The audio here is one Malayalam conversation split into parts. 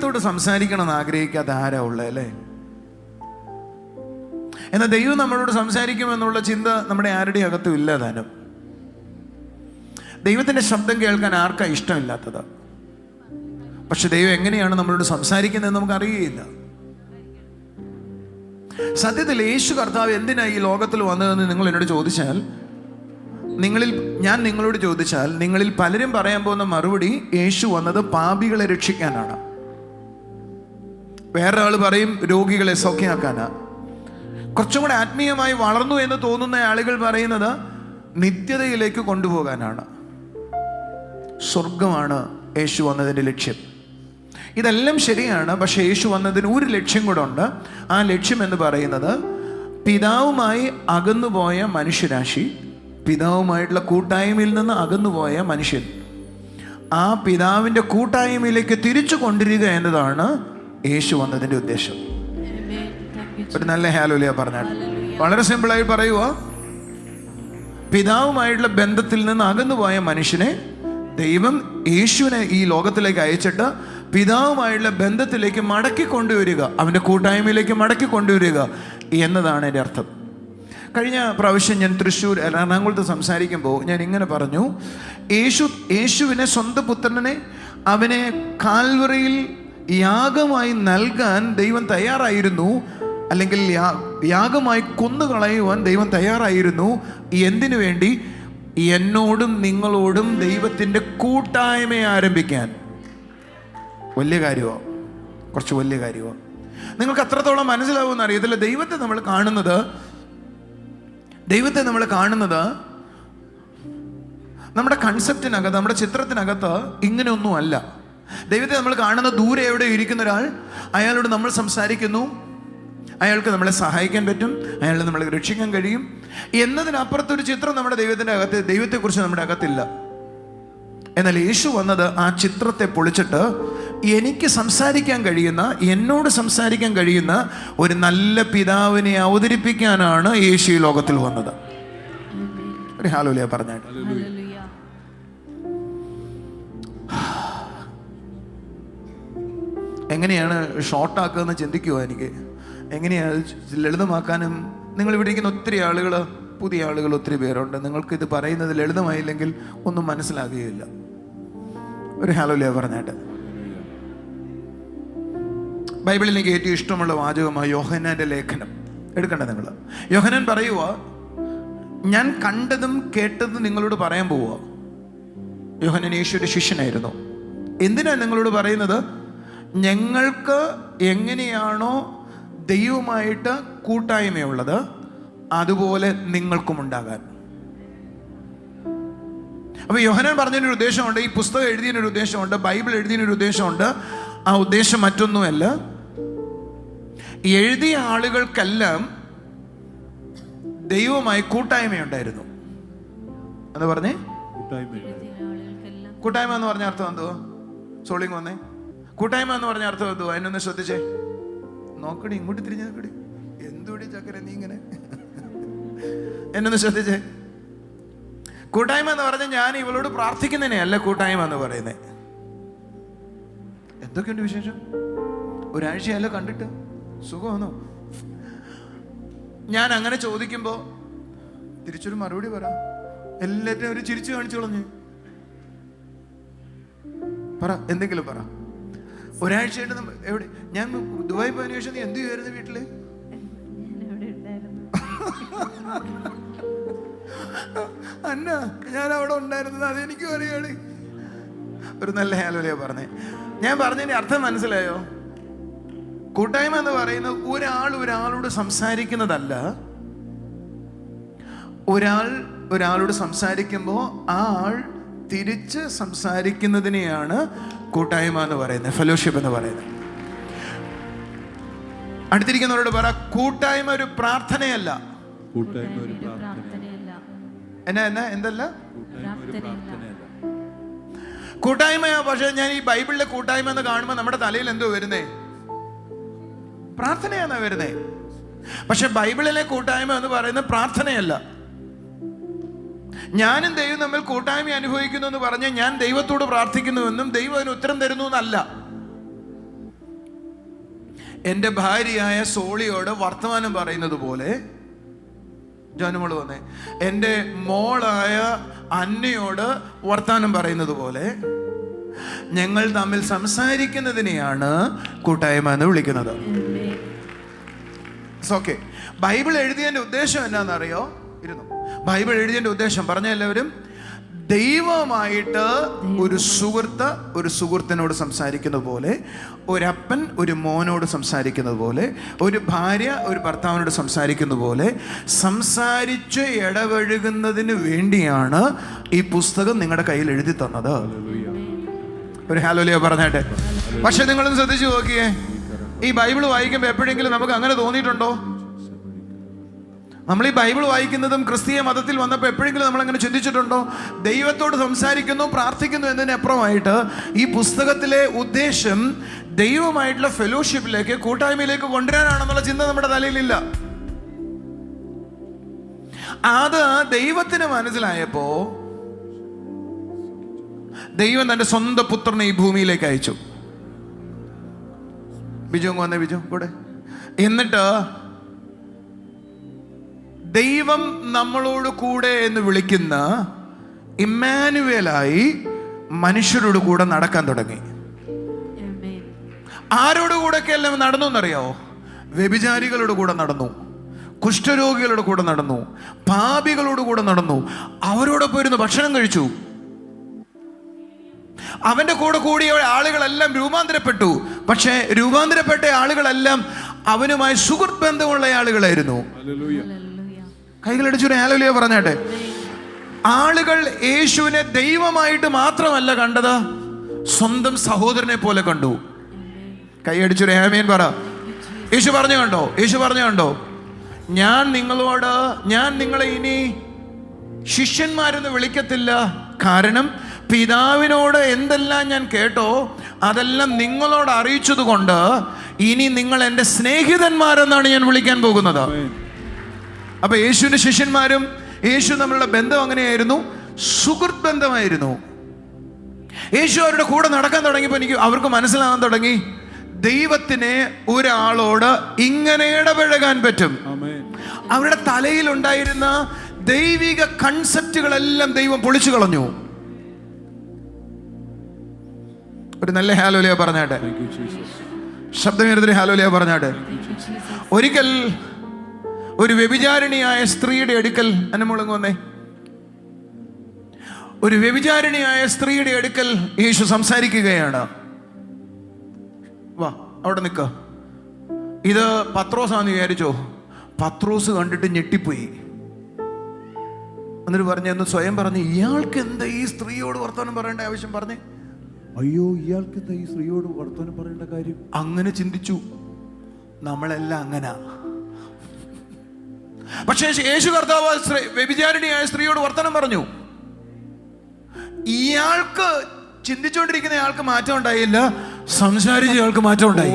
ദൈവത്തോട് സംസാരിക്കണം എന്ന് ആഗ്രഹിക്കാത്ത ആരാ ഉള്ളത് അല്ലേ? എന്നാൽ ദൈവം നമ്മളോട് സംസാരിക്കുമെന്നുള്ള ചിന്ത നമ്മുടെ ആരുടെ അകത്തും ഇല്ല താനും. ദൈവത്തിൻ്റെ ശബ്ദം കേൾക്കാൻ ആർക്കാ ഇഷ്ടമില്ലാത്തത്? പക്ഷെ ദൈവം എങ്ങനെയാണ് നമ്മളോട് സംസാരിക്കുന്നതെന്ന് നമുക്ക് അറിയുകയില്ല. സത്യത്തിൽ യേശു കർത്താവ് എന്തിനാ ഈ ലോകത്തിൽ വന്നതെന്ന് നിങ്ങൾ എന്നോട് ചോദിച്ചാൽ, ഞാൻ നിങ്ങളോട് ചോദിച്ചാൽ നിങ്ങളിൽ പലരും പറയാൻ പോകുന്ന മറുപടി യേശു വന്നത് പാപികളെ രക്ഷിക്കാനാണ്. വേറെ ആൾ പറയും രോഗികളെ സൗഖ്യമാക്കാനാണ്. കുറച്ചും കൂടെ ആത്മീയമായി വളർന്നു എന്ന് തോന്നുന്ന ആളുകൾ പറയുന്നത് നിത്യതയിലേക്ക് കൊണ്ടുപോകാനാണ്. സ്വർഗമാണ് യേശു വന്നതിൻ്റെ ലക്ഷ്യം. ഇതെല്ലാം ശരിയാണ്. പക്ഷേ യേശു വന്നതിന് ഒരു ലക്ഷ്യം കൂടെ ഉണ്ട്. ആ ലക്ഷ്യം എന്ന് പറയുന്നത് പിതാവുമായി അകന്നുപോയ മനുഷ്യരാശി, പിതാവുമായിട്ടുള്ള കൂട്ടായ്മയിൽ നിന്ന് അകന്നുപോയ മനുഷ്യൻ, ആ പിതാവിൻ്റെ കൂട്ടായ്മയിലേക്ക് തിരിച്ചു കൊണ്ടുവരിക എന്നതാണ് യേശു വന്നതിൻ്റെ ഉദ്ദേശം. ഒരു നല്ല ഹല്ലേലൂയ പറഞ്ഞാൽ വളരെ സിമ്പിളായി പറയുക, പിതാവുമായിട്ടുള്ള ബന്ധത്തിൽ നിന്ന് അകന്നുപോയ മനുഷ്യനെ ദൈവം യേശുവിനെ ഈ ലോകത്തിലേക്ക് അയച്ചിട്ട് പിതാവുമായുള്ള ബന്ധത്തിലേക്ക് മടക്കി കൊണ്ടുവരിക, അവൻ്റെ കൂട്ടായ്മയിലേക്ക് മടക്കി കൊണ്ടുവരിക എന്നതാണ് എൻ്റെ അർത്ഥം. കഴിഞ്ഞ പ്രാവശ്യം ഞാൻ തൃശ്ശൂർ എറണാകുളത്ത് സംസാരിക്കുമ്പോൾ ഞാൻ ഇങ്ങനെ പറഞ്ഞു, യേശുവിനെ സ്വന്തം പുത്രനെ അവനെ കാൽവറിയിൽ യാഗമായി നൽകാൻ ദൈവം തയ്യാറായിരുന്നു, അല്ലെങ്കിൽ യാഗമായി കൊന്നുകളയുവാൻ ദൈവം തയ്യാറായിരുന്നു. എന്തിനു വേണ്ടി? എന്നോടും നിങ്ങളോടും ദൈവത്തിൻ്റെ കൂട്ടായ്മയെ ആരംഭിക്കാൻ. വലിയ കാര്യമോ? കുറച്ച് വലിയ കാര്യമോ? നിങ്ങൾക്ക് അത്രത്തോളം മനസ്സിലാവുമെന്ന് അറിയത്തില്ല. ദൈവത്തെ നമ്മൾ കാണുന്നത് നമ്മുടെ കൺസെപ്റ്റിനകത്ത്, നമ്മുടെ ചിത്രത്തിനകത്ത് ഇങ്ങനെയൊന്നും അല്ല. ദൈവത്തെ നമ്മൾ കാണുന്ന ദൂരെ എവിടെ ഇരിക്കുന്ന ഒരാൾ, അയാളോട് നമ്മൾ സംസാരിക്കുന്നു, അയാൾക്ക് നമ്മളെ സഹായിക്കാൻ പറ്റും, അയാളെ നമ്മളെ രക്ഷിക്കാൻ കഴിയും എന്നതിനപ്പുറത്തൊരു ചിത്രം നമ്മുടെ ദൈവത്തെക്കുറിച്ച് നമ്മുടെ അകത്തില്ല. എന്നാൽ യേശു വന്നത് ആ ചിത്രത്തെ പൊളിച്ചിട്ട് എനിക്ക് സംസാരിക്കാൻ കഴിയുന്ന, എന്നോട് സംസാരിക്കാൻ കഴിയുന്ന ഒരു നല്ല പിതാവിനെ അവതരിപ്പിക്കാനാണ് യേശു ഈ ലോകത്തിൽ വന്നത്. ഒരു ഹല്ലേലൂയ പറഞ്ഞാൽ എങ്ങനെയാണ് ഷോർട്ടാക്കുകയെന്ന് ചിന്തിക്കുമോ? എനിക്ക് എങ്ങനെയാണ് ലളിതമാക്കാനും? നിങ്ങൾ ഇവിടെ ഇരിക്കുന്ന ഒത്തിരി ആളുകൾ, പുതിയ ആളുകൾ ഒത്തിരി പേരുണ്ട്. നിങ്ങൾക്കിത് പറയുന്നത് ലളിതമായില്ലെങ്കിൽ ഒന്നും മനസ്സിലാകുകയില്ല. ഒരു ഹല്ലേലൂയ പറഞ്ഞാട്ട്. ബൈബിളിൽ എനിക്ക് ഏറ്റവും ഇഷ്ടമുള്ള വാചകമാണ് യോഹന്നാൻ്റെ ലേഖനം. എടുക്കണ്ട നിങ്ങൾ. യോഹന്നാൻ പറയുക, ഞാൻ കണ്ടതും കേട്ടതും നിങ്ങളോട് പറയാൻ പോവുക. യോഹന്നാൻ യേശുവിൻ്റെ ശിഷ്യനായിരുന്നു. എന്തിനാണ് നിങ്ങളോട് പറയുന്നത്? ഞങ്ങൾക്ക് എങ്ങനെയാണോ ദൈവമായിട്ട് കൂട്ടായ്മയുള്ളത് അതുപോലെ നിങ്ങൾക്കും ഉണ്ടാകാൻ. അപ്പോൾ യോഹന്നാൻ പറഞ്ഞതിനൊരു ഉദ്ദേശമുണ്ട്, ഈ പുസ്തകം എഴുതിയതിനൊരു ഉദ്ദേശമുണ്ട്, ബൈബിൾ എഴുതിയതിനൊരു ഉദ്ദേശമുണ്ട്. ആ ഉദ്ദേശം മറ്റൊന്നുമല്ല, എഴുതിയ ആളുകൾക്കെല്ലാം ദൈവമായി കൂട്ടായ്മയുണ്ടായിരുന്നു എന്ന് പറഞ്ഞേ. കൂട്ടായ്മ എന്ന് പറഞ്ഞ അർത്ഥം എന്തുവാ? സോളിങ് വന്നേ. കൂട്ടായ്മ എന്ന് പറഞ്ഞ അർത്ഥം എന്തുവാ? എന്നൊന്ന് ശ്രദ്ധിച്ചേ. നോക്കടി, ഇങ്ങോട്ട് തിരിഞ്ഞ് നോക്കടി. എന്തുകൂടി ചക്കര നീ ഇങ്ങനെ? എന്നൊന്ന് ശ്രദ്ധിച്ചേ. കൂട്ടായ്മ എന്ന് പറഞ്ഞാൽ ഞാൻ ഇവളോട് പ്രാർത്ഥിക്കുന്നതിനെ അല്ല കൂട്ടായ്മ എന്ന് പറയുന്നത്. എന്തൊക്കെയുണ്ട് വിശേഷം? ഒരാഴ്ചയല്ല കണ്ടിട്ട്, സുഖമാണോ? ഞാൻ അങ്ങനെ ചോദിക്കുമ്പോൾ തിരിച്ചൊരു മറുപടി പറ. എല്ലാറ്റിനും ഒരു ചിരിച്ചു കാണിച്ചു കളഞ്ഞ് പറ, എന്തെങ്കിലും പറ. ഒരാഴ്ചയായിട്ട് എവിടെ? ഞാൻ ദുബായ് പോയതിനു ശേഷം നീ എന്ത് ചെയ്യുമായിരുന്നു വീട്ടില്? അന്ന ഞാൻ അവിടെ ഉണ്ടായിരുന്നത് അതെനിക്കും അറിയാണ്. ഒരു നല്ല ഹല്ലേലൂയ പറഞ്ഞേ. ഞാൻ പറഞ്ഞതിന്റെ അർത്ഥം മനസ്സിലായോ? കൂട്ടായ്മ എന്ന് പറയുന്നത് ഒരാളോട് സംസാരിക്കുന്നതല്ല. ഒരാളോട് സംസാരിക്കുമ്പോൾ ആ ആൾ തിരിച്ച് സംസാരിക്കുന്നതിനെയാണ് കൂട്ടായ്മ എന്ന് പറയുന്നത്, ഫെലോഷിപ്പ് എന്ന് പറയുന്നത്. അടുത്തിരിക്കുന്നവരോട് പറ, കൂട്ടായ്മ ഒരു പ്രാർത്ഥനയല്ല. എന്തല്ല കൂട്ടായ്മയാ. പക്ഷെ ഞാൻ ഈ ബൈബിളിലെ കൂട്ടായ്മ എന്ന് കാണുമ്പോൾ നമ്മുടെ തലയിൽ എന്തോ വരുന്നേ? പ്രാർത്ഥനയാണോ വരുന്നേ? പക്ഷെ ബൈബിളിലെ കൂട്ടായ്മ എന്ന് പറയുന്നത് പ്രാർത്ഥനയല്ല. ഞാനും ദൈവം തമ്മിൽ കൂട്ടായ്മ അനുഭവിക്കുന്നു എന്ന് പറഞ്ഞാൽ ഞാൻ ദൈവത്തോട് പ്രാർത്ഥിക്കുന്നുവെന്നും ദൈവം അതിന് ഉത്തരം തരുന്നു എന്നല്ല. എൻ്റെ ഭാര്യയായ സോളിയോട് വർത്തമാനം പറയുന്നത് പോലെ, ജോനുമോള് വന്നേ, എൻ്റെ മോളായ അന്നയോട് വർത്തമാനം പറയുന്നത് പോലെ ഞങ്ങൾ തമ്മിൽ സംസാരിക്കുന്നതിനെയാണ് കൂട്ടായ്മ എന്ന് വിളിക്കുന്നത്. ഓക്കെ. ബൈബിൾ എഴുതിയതിൻ്റെ ഉദ്ദേശം എന്നാണെന്നറിയോ? ഇരുന്നു. ബൈബിൾ എഴുതിയതിൻ്റെ ഉദ്ദേശം പറഞ്ഞ എല്ലാവരും, ദൈവമായിട്ട് ഒരു സുഹൃത്ത് ഒരു സുഹൃത്തിനോട് സംസാരിക്കുന്നത് പോലെ, ഒരപ്പൻ ഒരു മോനോട് സംസാരിക്കുന്നത് പോലെ, ഒരു ഭാര്യ ഒരു ഭർത്താവിനോട് സംസാരിക്കുന്നത് പോലെ സംസാരിച്ച് ഇടപഴകുന്നതിന് വേണ്ടിയാണ് ഈ പുസ്തകം നിങ്ങളുടെ കയ്യിൽ എഴുതി തന്നത്. ഒരു ഹല്ലേലൂയ പറഞ്ഞാട്ടെ. പക്ഷെ നിങ്ങളൊന്ന് ശ്രദ്ധിച്ചു നോക്കിയേ, ഈ ബൈബിൾ വായിക്കുമ്പോൾ എപ്പോഴെങ്കിലും നമുക്ക് അങ്ങനെ തോന്നിയിട്ടുണ്ടോ? നമ്മൾ ഈ ബൈബിൾ വായിക്കുന്നതും ക്രിസ്തീയ മതത്തിൽ വന്നപ്പോൾ എപ്പോഴെങ്കിലും നമ്മളങ്ങനെ ചിന്തിച്ചിട്ടുണ്ടോ? ദൈവത്തോട് സംസാരിക്കുന്നു, പ്രാർത്ഥിക്കുന്നു എന്നതിനപ്പുറമായിട്ട് ഈ പുസ്തകത്തിലെ ഉദ്ദേശം ദൈവമായിട്ടുള്ള ഫെലോഷിപ്പിലേക്ക്, കൂട്ടായ്മയിലേക്ക് കൊണ്ടുവരാനാണെന്നുള്ള ചിന്ത നമ്മുടെ തലയിലില്ല. അത് ദൈവത്തിന് മനസ്സിലായപ്പോ ദൈവം തന്റെ സ്വന്തം പുത്രനെ ഈ ഭൂമിയിലേക്ക് അയച്ചു. ബിജു വന്നേ, ബിജു കൂടെ. എന്നിട്ട് ദൈവം നമ്മളോട് കൂടെ എന്ന് വിളിക്കുന്ന ഇമ്മാനുവേലായി മനുഷ്യരോട് കൂടെ നടക്കാൻ തുടങ്ങി. ആരോട് കൂടെയൊക്കെ എല്ലാം നടന്നു എന്നറിയാവോ? വ്യഭിചാരികളോട് കൂടെ നടന്നു, കുഷ്ഠരോഗികളുടെ കൂടെ നടന്നു, പാപികളോട് കൂടെ നടന്നു, അവരോടൊപ്പം ഇരുന്ന് ഭക്ഷണം കഴിച്ചു. അവന്റെ കൂടെ കൂടിയ ആളുകളെല്ലാം രൂപാന്തരപ്പെട്ടു. പക്ഷെ രൂപാന്തരപ്പെട്ട ആളുകളെല്ലാം അവനുമായി സുഹൃത്ത് ബന്ധമുള്ള ആളുകളായിരുന്നു. കൈകളടിച്ചൊരു ഹല്ലേലൂയ പറഞ്ഞാട്ടെ. ആളുകൾ യേശുവിനെ ദൈവമായിട്ട് മാത്രമല്ല കണ്ടത്, സ്വന്തം സഹോദരനെ പോലെ കണ്ടു. കൈയടിച്ചൊരു ആമേൻ പറ. യേശു പറഞ്ഞു കണ്ടോ? യേശു പറഞ്ഞു കണ്ടോ? ഞാൻ നിങ്ങളെ ഇനി ശിഷ്യന്മാരെന്ന് വിളിക്കത്തില്ല, കാരണം പിതാവിനോട് എന്തെല്ലാം ഞാൻ കേട്ടോ അതെല്ലാം നിങ്ങളോട് അറിയിച്ചത് കൊണ്ട് ഇനി നിങ്ങൾ എൻ്റെ സ്നേഹിതന്മാരെന്നാണ് ഞാൻ വിളിക്കാൻ പോകുന്നത്. അപ്പൊ യേശുവിന്റെ ശിഷ്യന്മാരും യേശു തമ്മിലുള്ള ബന്ധം അങ്ങനെയായിരുന്നു, സുഹൃത്ത് ബന്ധമായിരുന്നു. യേശു അവരുടെ കൂടെ നടക്കാൻ തുടങ്ങിയപ്പോൾ അവർക്ക് മനസ്സിലാകാൻ തുടങ്ങി, ദൈവത്തിന് ഒരാളോട് ഇങ്ങനെ ഇടപഴകാൻ പറ്റും. അവരുടെ തലയിൽ ഉണ്ടായിരുന്ന ദൈവിക കൺസെപ്റ്റുകളെല്ലാം ദൈവം പൊളിച്ചു കളഞ്ഞു. ഒരു നല്ല ഹല്ലേലൂയ പറഞ്ഞാട്ടെ. ശബ്ദമേറിയ ഹല്ലേലൂയ പറഞ്ഞാട്ടെ. ഒരിക്കൽ ഒരു വ്യഭിചാരിണിയായ സ്ത്രീയുടെ അടുക്കൽ, അനുമുളങ്ങ് വന്നേ, ഒരു വ്യഭിചാരിണിയായ സ്ത്രീയുടെ അടുക്കൽ യേശു സംസാരിക്കുകയാണ്. വാ അവിടെ നിൽക്ക. ഇത് പത്രോസാന്ന് വിചാരിച്ചോ? പത്രോസ് കണ്ടിട്ട് ഞെട്ടിപ്പോയി. എന്നിട്ട് പറഞ്ഞു, സ്വയം പറഞ്ഞു, ഇയാൾക്ക് എന്താ ഈ സ്ത്രീയോട് വർത്തമാനം പറയേണ്ട ആവശ്യം? പറഞ്ഞേ, അയ്യോ, ഇയാൾക്ക് എന്താ ഈ സ്ത്രീയോട് വർത്തമാനം പറയേണ്ട കാര്യം? അങ്ങനെ ചിന്തിച്ചു. നമ്മളെല്ലാം അങ്ങനെ. പക്ഷേ യേശു കർത്താവ് വ്യഭിചാരിണിയായ സ്ത്രീയോട് വർത്തമാനം പറഞ്ഞു. ഇയാൾക്ക് ചിന്തിച്ചുകൊണ്ടിരിക്കുന്ന ആൾക്ക് മാറ്റം ഉണ്ടായില്ല, സംസാരിച്ച ആൾക്ക് മാറ്റം ഉണ്ടായി.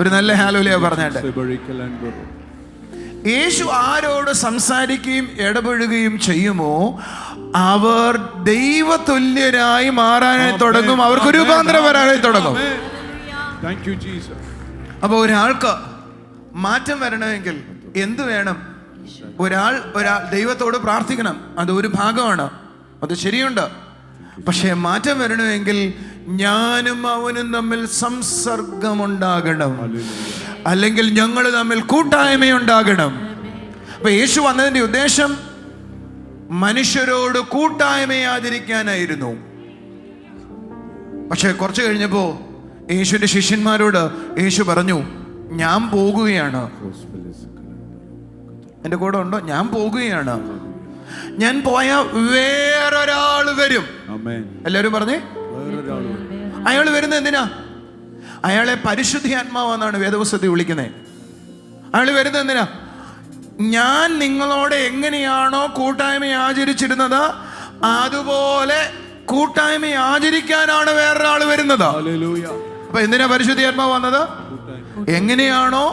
ഒരു നല്ല ഹല്ലേലൂയ പറഞ്ഞാട്ടെ. യേശു ആരോട് സംസാരിക്കുകയും ഇടപെടുകയും ചെയ്യുമോ അവർ ദൈവതുല്യരായി മാറാനായി തുടങ്ങും, അവർക്ക് രൂപാന്തരം വരാനായി തുടങ്ങും. അപ്പൊ ഒരാൾക്ക് മാറ്റം വരണമെങ്കിൽ എന്ത് വേണം? ഒരാൾ ദൈവത്തോട് പ്രാർത്ഥിക്കണം, അത് ഒരു ഭാഗമാണ്, അത് ശരിയുണ്ട്. പക്ഷെ മാറ്റം വരണമെങ്കിൽ ഞാനും അവനും തമ്മിൽ സംസർഗമുണ്ടാകണം, അല്ലെങ്കിൽ ഞങ്ങൾ തമ്മിൽ കൂട്ടായ്മയുണ്ടാകണം. അപ്പൊ യേശു വന്നതിന്റെ ഉദ്ദേശം മനുഷ്യരോട് കൂട്ടായ്മയെ ആചരിക്കാനായിരുന്നു. പക്ഷെ കുറച്ച് കഴിഞ്ഞപ്പോ യേശുവിന്റെ ശിഷ്യന്മാരോട് യേശു പറഞ്ഞു, ഞാൻ പോകുകയാണ്. എൻ്റെ കൂടെ ഉണ്ടോ? ഞാൻ പോകുകയാണ്. ഞാൻ പോയ വേറൊരാൾ വരും. എല്ലാവരും പറഞ്ഞേ, അയാൾ വരുന്നത് എന്തിനാ? അയാളെ പരിശുദ്ധാത്മാവെന്നാണ് വേദപുസ്തകത്തിൽ വിളിക്കുന്നത്. അയാൾ വരുന്നത് എന്തിനാ? ഞാൻ നിങ്ങളോട് എങ്ങനെയാണോ കൂട്ടായ്മ ആചരിച്ചിരുന്നത് അതുപോലെ കൂട്ടായ്മ ആചരിക്കാനാണ് വേറൊരാൾ വരുന്നത്. അപ്പൊ എന്തിനാ പരിശുദ്ധാത്മാവ് വന്നത്? എങ്ങനെയാണോ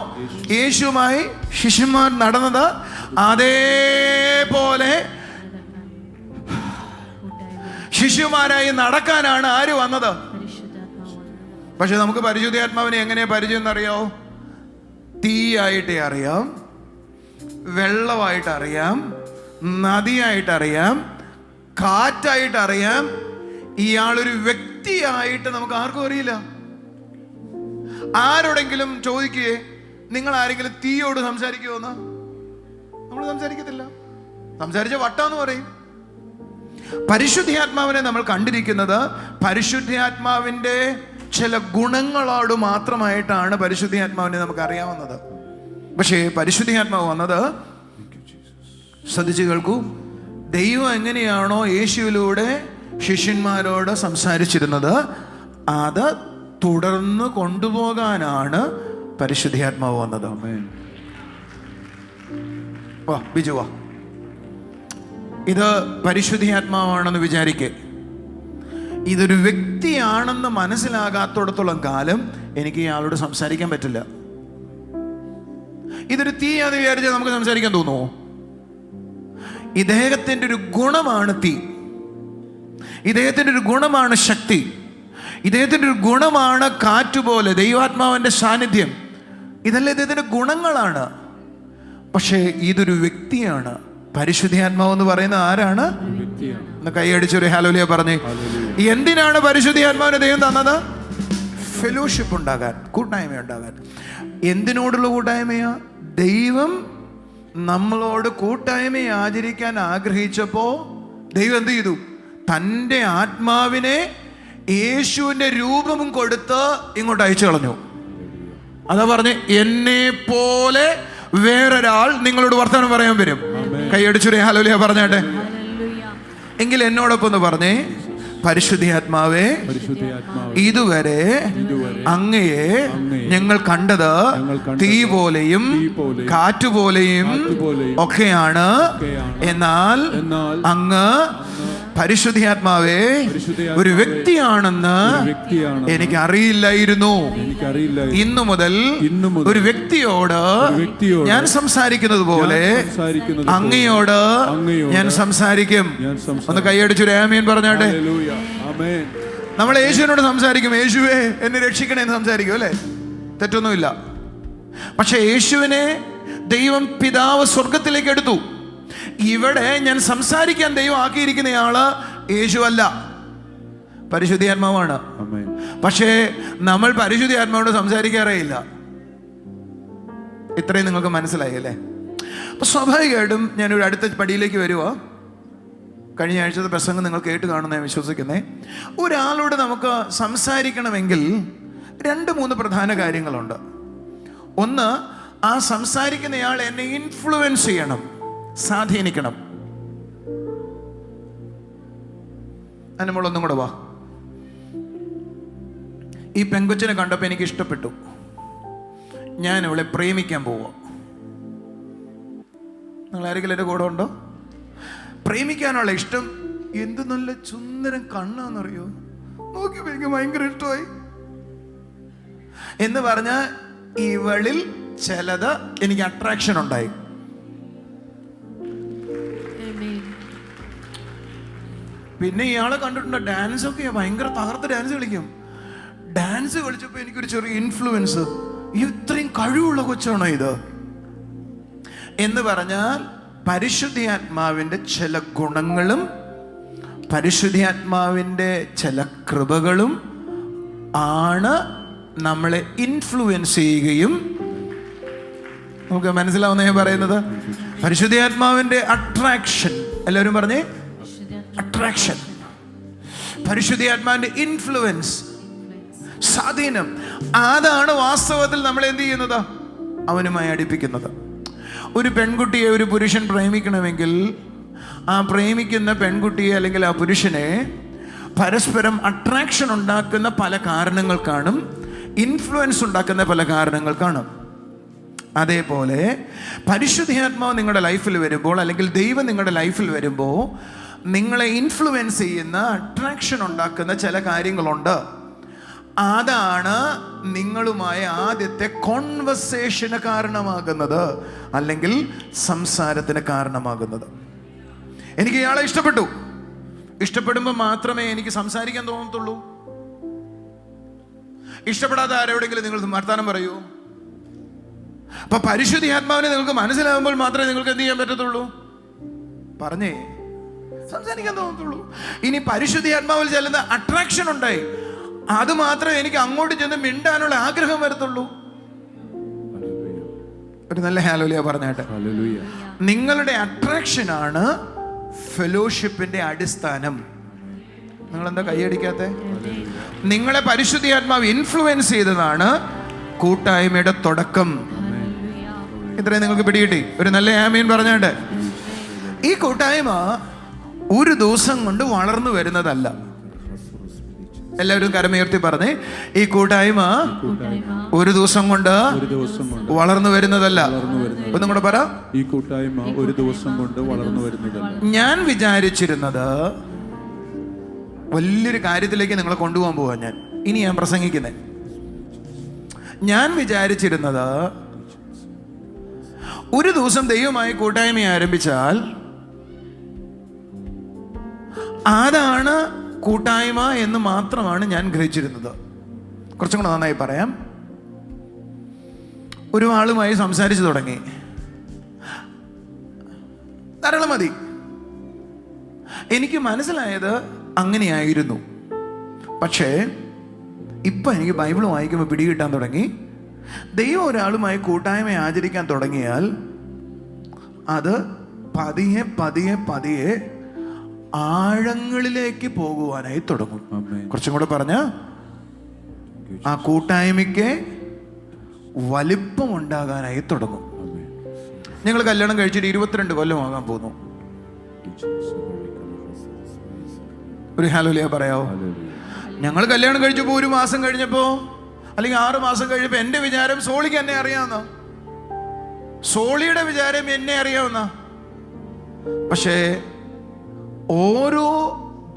യേശുവുമായി ശിഷ്യന്മാർ നടന്നത് അതേപോലെ ശിഷ്യന്മാരായി നടക്കാനാണ് ആര് വന്നത്? പക്ഷെ നമുക്ക് പരിശുദ്ധാത്മാവിനെ എങ്ങനെയാ പരിചയം എന്നറിയോ? തീയായിട്ടേ അറിയാം, വെള്ളമായിട്ട് അറിയാം, നദിയായിട്ട് അറിയാം, കാറ്റായിട്ട് അറിയാം. ഇയാളൊരു വ്യക്തിയായിട്ട് നമുക്ക് ആർക്കും അറിയില്ല. ആരോടെങ്കിലും ചോദിക്കുകയെ നിങ്ങൾ ആരെങ്കിലും തീയോട് സംസാരിക്കുമോന്ന്? നമ്മൾ സംസാരിക്കത്തില്ല. സംസാരിച്ച വട്ടാന്ന് പറയും. പരിശുദ്ധാത്മാവിനെ നമ്മൾ കണ്ടിരിക്കുന്നത് പരിശുദ്ധാത്മാവിൻ്റെ ചില ഗുണങ്ങളോട് മാത്രമായിട്ടാണ് പരിശുദ്ധാത്മാവിനെ നമുക്ക് അറിയാവുന്നത്. പക്ഷേ പരിശുദ്ധാത്മാവ് വന്നത്, ശ്രദ്ധിച്ചു കേൾക്കൂ, ദൈവം എങ്ങനെയാണോ യേശുവിലൂടെ ശിഷ്യന്മാരോട് സംസാരിച്ചിരുന്നത് അത് തുടർന്ന് കൊണ്ടുപോകാനാണ് പരിശുദ്ധാത്മാവ് വന്നത്. വാ ബിജു വാ. ഇത് പരിശുദ്ധാത്മാവാണെന്ന് വിചാരിക്കേ. ഇതൊരു വ്യക്തിയാണെന്ന് മനസ്സിലാകാത്തോടത്തോളം കാലം എനിക്ക് ഇയാളോട് സംസാരിക്കാൻ പറ്റില്ല. ഇതൊരു തീയാന്ന് വിചാരിച്ചാൽ നമുക്ക് സംസാരിക്കാൻ തോന്നുമോ? ഇദ്ദേഹത്തിൻ്റെ ഒരു ഗുണമാണ് തീ, ഇദ്ദേഹത്തിൻ്റെ ഒരു ഗുണമാണ് ശക്തി, ഇദ്ദേഹത്തിൻ്റെ ഒരു ഗുണമാണ് കാറ്റുപോലെ ദൈവാത്മാവിൻ്റെ സാന്നിധ്യം. ഇതെല്ലാം ഇദ്ദേഹത്തിൻ്റെ ഗുണങ്ങളാണ്. പക്ഷേ ഇതൊരു വ്യക്തിയാണ്. പരിശുദ്ധാത്മാവ് എന്ന് പറയുന്നത് ആരാണ്? ഒന്ന് കൈയടിച്ചൊരു ഹല്ലേലൂയ പറഞ്ഞേ. എന്തിനാണ് പരിശുദ്ധാത്മാവിനെ ദൈവം തന്നത്? ഫെലോഷിപ്പ് ഉണ്ടാകാൻ, കൂട്ടായ്മ ഉണ്ടാകാൻ. എന്തിനോടുള്ള കൂട്ടായ്മയാ? ദൈവം നമ്മളോട് കൂട്ടായ്മ ആചരിക്കാൻ ആഗ്രഹിച്ചപ്പോ ദൈവം എന്ത് ചെയ്തു? തൻ്റെ ആത്മാവിനെ യേശുവിൻ്റെ രൂപവും കൊടുത്ത് ഇങ്ങോട്ട് അയച്ചു കളഞ്ഞു. അതാ പറഞ്ഞ്, എന്നെ പോലെ വേറൊരാൾ നിങ്ങളോട് വർത്തമാനം പറയാൻ വരും. കൈയടിച്ചൊരു ഹല്ലേലൂയ പറഞ്ഞാട്ടെ. എങ്കിൽ എന്നോടൊപ്പം ഒന്ന് പറഞ്ഞേ, പരിശുദ്ധാത്മാവേ, ഇതുവരെ അങ്ങയെ ഞങ്ങൾ കണ്ടത് തീ പോലെയും കാറ്റുപോലെയും ഒക്കെയാണ്. എന്നാൽ അങ്ങ് പരിശുദ്ധാത്മാവേ ഒരു വ്യക്തിയാണെന്ന് എനിക്ക് അറിയില്ലായിരുന്നു. ഇന്നു മുതൽ ഒരു വ്യക്തിയോട് ഞാൻ സംസാരിക്കുന്നത് പോലെ അങ്ങയോട് ഞാൻ സംസാരിക്കും. ഒന്ന് കൈയടിച്ചൊരു ആമേൻ പറഞ്ഞാട്ടെ. നമ്മൾ യേശുവിനോട് സംസാരിക്കും, യേശുവേ എന്നെ രക്ഷിക്കണേ എന്ന് സംസാരിക്കും, അല്ലേ? തെറ്റൊന്നുമില്ല. പക്ഷെ യേശുവിനെ ദൈവം പിതാവ് സ്വർഗത്തിലേക്ക് എടുത്തു. ഇവിടെ ഞാൻ സംസാരിക്കാൻ ദൈവം ആക്കിയിരിക്കുന്നയാള് യേശു അല്ല, പരിശുദ്ധാത്മാവാണ്. പക്ഷേ നമ്മൾ പരിശുദ്ധാത്മാവോട് സംസാരിക്കാറേ ഇല്ല. ഇത്രയും നിങ്ങൾക്ക് മനസ്സിലായി അല്ലേ? അപ്പൊ സ്വാഭാവികമായിട്ടും ഞാനൊരു അടുത്ത പടിയിലേക്ക് വരുക. കഴിഞ്ഞ ആഴ്ചത്തെ പ്രസംഗം നിങ്ങൾ കേട്ട് കാണുന്ന ഞാൻ വിശ്വസിക്കുന്നേ. ഒരാളോട് നമുക്ക് സംസാരിക്കണമെങ്കിൽ 2-3 പ്രധാന കാര്യങ്ങളുണ്ട്. ഒന്ന്, ആ സംസാരിക്കുന്നയാൾ എന്നെ ഇൻഫ്ലുവൻസ് ചെയ്യണം, സ്വാധീനിക്കണം. അതിന് നമ്മളൊന്നും കൂടെ വാ. ഈ പെങ്കൊച്ചിനെ കണ്ടപ്പോൾ എനിക്ക് ഇഷ്ടപ്പെട്ടു, ഞാൻ അവളെ പ്രേമിക്കാൻ പോവാ. നിങ്ങൾ ആരെങ്കിലും എൻ്റെ കൂടെ ഉണ്ടോ? പ്രേമിക്കാനുള്ള ഇഷ്ടം. എന്ത് നല്ല സുന്ദരം കണ്ണാന്നറിയോ, നോക്കിയപ്പോ എനിക്ക് ഭയങ്കര ഇഷ്ടമായി എന്ന് പറഞ്ഞാൽ ഇവളിൽ ചിലത് എനിക്ക് അട്രാക്ഷൻ ഉണ്ടായി. പിന്നെ ഇയാളെ കണ്ടിട്ടുണ്ട്, ഡാൻസ് ഒക്കെ ഭയങ്കര തകർത്ത് ഡാൻസ് കളിക്കും. ഡാൻസ് കളിച്ചപ്പോൾ എനിക്കൊരു ചെറിയ ഇൻഫ്ലുവൻസ്, ഇത്രയും കഴിവുള്ള കൊച്ചാണോ ഇത് എന്ന് പറഞ്ഞാൽ പരിശുദ്ധാത്മാവിൻ്റെ ചില ഗുണങ്ങളും പരിശുദ്ധാത്മാവിൻ്റെ ചില കൃപകളും ആണ് നമ്മളെ ഇൻഫ്ലുവൻസ് ചെയ്യുകയും, നമുക്ക് മനസ്സിലാവുന്ന ഞാൻ പറയുന്നത്, പരിശുദ്ധാത്മാവിൻ്റെ അട്രാക്ഷൻ. എല്ലാവരും പറഞ്ഞേ, അട്രാക്ഷൻ. പരിശുദ്ധാത്മാവിൻ്റെ ഇൻഫ്ലുവൻസ്, സ്വാധീനം. അതാണ് വാസ്തവത്തിൽ നമ്മൾ എന്ത് ചെയ്യുന്നത്? അവനുമായി അടുപ്പിക്കുന്നത്. ഒരു പെൺകുട്ടിയെ ഒരു പുരുഷൻ പ്രേമിക്കണമെങ്കിൽ ആ പ്രേമിക്കുന്ന പെൺകുട്ടിയെ അല്ലെങ്കിൽ ആ പുരുഷനെ പരസ്പരം അട്രാക്ഷൻ ഉണ്ടാക്കുന്ന പല കാരണങ്ങൾ കാണും, ഇൻഫ്ലുവൻസ് ഉണ്ടാക്കുന്ന പല കാരണങ്ങൾ കാണും. അതേപോലെ പരിശുദ്ധാത്മാവ് നിങ്ങളുടെ ലൈഫിൽ വരുമ്പോൾ, അല്ലെങ്കിൽ ദൈവം നിങ്ങളുടെ ലൈഫിൽ വരുമ്പോൾ നിങ്ങളെ ഇൻഫ്ലുവൻസ് ചെയ്യുന്ന, അട്രാക്ഷൻ ഉണ്ടാക്കുന്ന ചില കാര്യങ്ങളുണ്ട്. അതാണ് നിങ്ങളുമായ ആദ്യത്തെ കോൺവെർസേഷന് കാരണമാകുന്നത്, അല്ലെങ്കിൽ സംസാരത്തിന് കാരണമാകുന്നത്. എനിക്ക് ഇയാളെ ഇഷ്ടപ്പെട്ടു. ഇഷ്ടപ്പെടുമ്പോൾ മാത്രമേ എനിക്ക് സംസാരിക്കാൻ തോന്നത്തുള്ളൂ. ഇഷ്ടപ്പെടാത്ത ആരോടെങ്കിലും നിങ്ങൾ വർത്താനം പറയൂ? അപ്പൊ പരിശുദ്ധാത്മാവിനെ നിങ്ങൾക്ക് മനസ്സിലാകുമ്പോൾ മാത്രമേ നിങ്ങൾക്ക് എന്ത് ചെയ്യാൻ പറ്റത്തുള്ളൂ? പറഞ്ഞേ, സംസാരിക്കാൻ തോന്നത്തുള്ളൂ. ഇനി പരിശുദ്ധാത്മാവിൽ ചെല്ലുന്ന അട്രാക്ഷൻ ഉണ്ടായി, അത് മാത്രമേ എനിക്ക് അങ്ങോട്ട് ചെന്ന് മിണ്ടാനുള്ള ആഗ്രഹം വരത്തുള്ളൂ. ഒരു നല്ല ഹല്ലേലൂയ പറഞ്ഞാട്ടെ. നിങ്ങളുടെ അട്രാക്ഷനാണ് ഫെലോഷിപ്പിന്റെ അടിസ്ഥാനം. നിങ്ങളെന്താ കൈയടിക്കാത്തെ? നിങ്ങളെ പരിശുദ്ധാത്മാവ് ഇൻഫ്ലുവൻസ് ചെയ്തതാണ് കൂട്ടായ്മയുടെ തുടക്കം. ഇത്രയും നിങ്ങൾക്ക് പിടികിട്ടി? ഒരു നല്ല ആമീൻ പറഞ്ഞാണ്ട്. ഈ കൂട്ടായ്മ ഒരു ദിവസം കൊണ്ട് വളർന്നു വരുന്നതല്ല. എല്ലാവരും കരമുയർത്തി പറഞ്ഞേ, ഈ കൂട്ടായ്മ ഒരു ദിവസം കൊണ്ട് വളർന്നു വരുന്നതല്ല. ഒന്നും കൂടെ പറ, ഈ കൂട്ടായ്മ ഒരു ദിവസം കൊണ്ട് വളർന്നു വരുന്നതല്ല. ഞാൻ വിചാരിച്ചിരുന്നത് വലിയൊരു കാര്യത്തിലേക്ക് നിങ്ങളെ കൊണ്ടുപോകാൻ പോവാ ഞാൻ പ്രസംഗിക്കുന്നത്. ഞാൻ വിചാരിച്ചിരുന്നത് ഒരു ദിവസം ദൈവമായി കൂട്ടായ്മ ആരംഭിച്ചാൽ അതാണ് കൂട്ടായ്മ എന്ന് മാത്രമാണ് ഞാൻ ഗ്രഹിച്ചിരുന്നത്. കുറച്ചും കൂടെ നന്നായി പറയാം. ഒരു ആളുമായി സംസാരിച്ചു തുടങ്ങി, ധാരാളം മതി. എനിക്ക് മനസ്സിലായത് അങ്ങനെയായിരുന്നു. പക്ഷേ ഇപ്പം എനിക്ക് ബൈബിൾ വായിക്കുമ്പോൾ പിടികിട്ടാൻ തുടങ്ങി, ദൈവം ഒരാളുമായി കൂട്ടായ്മ ആചരിക്കാൻ തുടങ്ങിയാൽ അത് പതിയെ പതിയെ പതിയെ ആഴങ്ങളിലേക്ക് പോകുവാനായി തുടങ്ങും. കുറച്ചും കൂടെ പറഞ്ഞ, ആ കൂട്ടായ്മയ്ക്ക് വലിപ്പം ഉണ്ടാകാനായി തുടങ്ങും. ഞങ്ങൾ കല്യാണം കഴിച്ചിട്ട് 22 കൊല്ലമാകാൻ പോകുന്നു. ഒരു ഹല്ലേലൂയ പറയാവോ? ഞങ്ങൾ കല്യാണം കഴിച്ചപ്പോൾ 1 മാസം കഴിഞ്ഞപ്പോ അല്ലെങ്കിൽ 6 മാസം കഴിഞ്ഞപ്പോ എന്റെ വിചാരം സോളിക്ക് എന്നെ അറിയാവുന്ന, സോളിയുടെ വിചാരം എന്നെ അറിയാവുന്ന. പക്ഷേ ഓരോ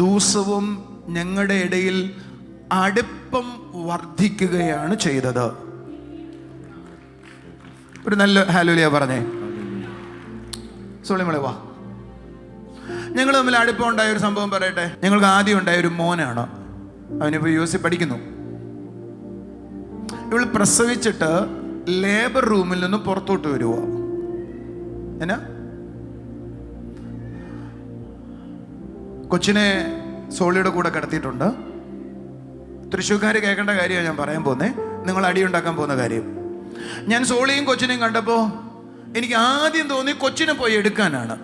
ദിവസവും ഞങ്ങളുടെ ഇടയിൽ അടുപ്പം വർദ്ധിക്കുകയാണ് ചെയ്തത്. ഒരു നല്ല ഹല്ലേലൂയ പറഞ്ഞേ. സോളിമോളെ വാ. ഞങ്ങൾ തമ്മിൽ അടുപ്പം ഉണ്ടായ ഒരു സംഭവം പറയട്ടെ. ഞങ്ങൾക്ക് ആദ്യം ഉണ്ടായ ഒരു മോനാണ്, അവനിപ്പോൾ US പഠിക്കുന്നു. ഇവൾ പ്രസവിച്ചിട്ട് ലേബർ റൂമിൽ നിന്ന് പുറത്തോട്ട് വരുവോ? എന്നാ കൊച്ചിനെ സോളിയുടെ കൂടെ കിടത്തിയിട്ടുണ്ട്. തൃശ്ശൂർക്കാർ കേൾക്കേണ്ട കാര്യമാണ് ഞാൻ പറയാൻ പോകുന്നത്, നിങ്ങൾ അടിയുണ്ടാക്കാൻ പോകുന്ന കാര്യം. ഞാൻ സോളിയും കൊച്ചിനെയും കണ്ടപ്പോൾ എനിക്ക് ആദ്യം തോന്നി കൊച്ചിനെ പോയി എടുക്കാനാണ്.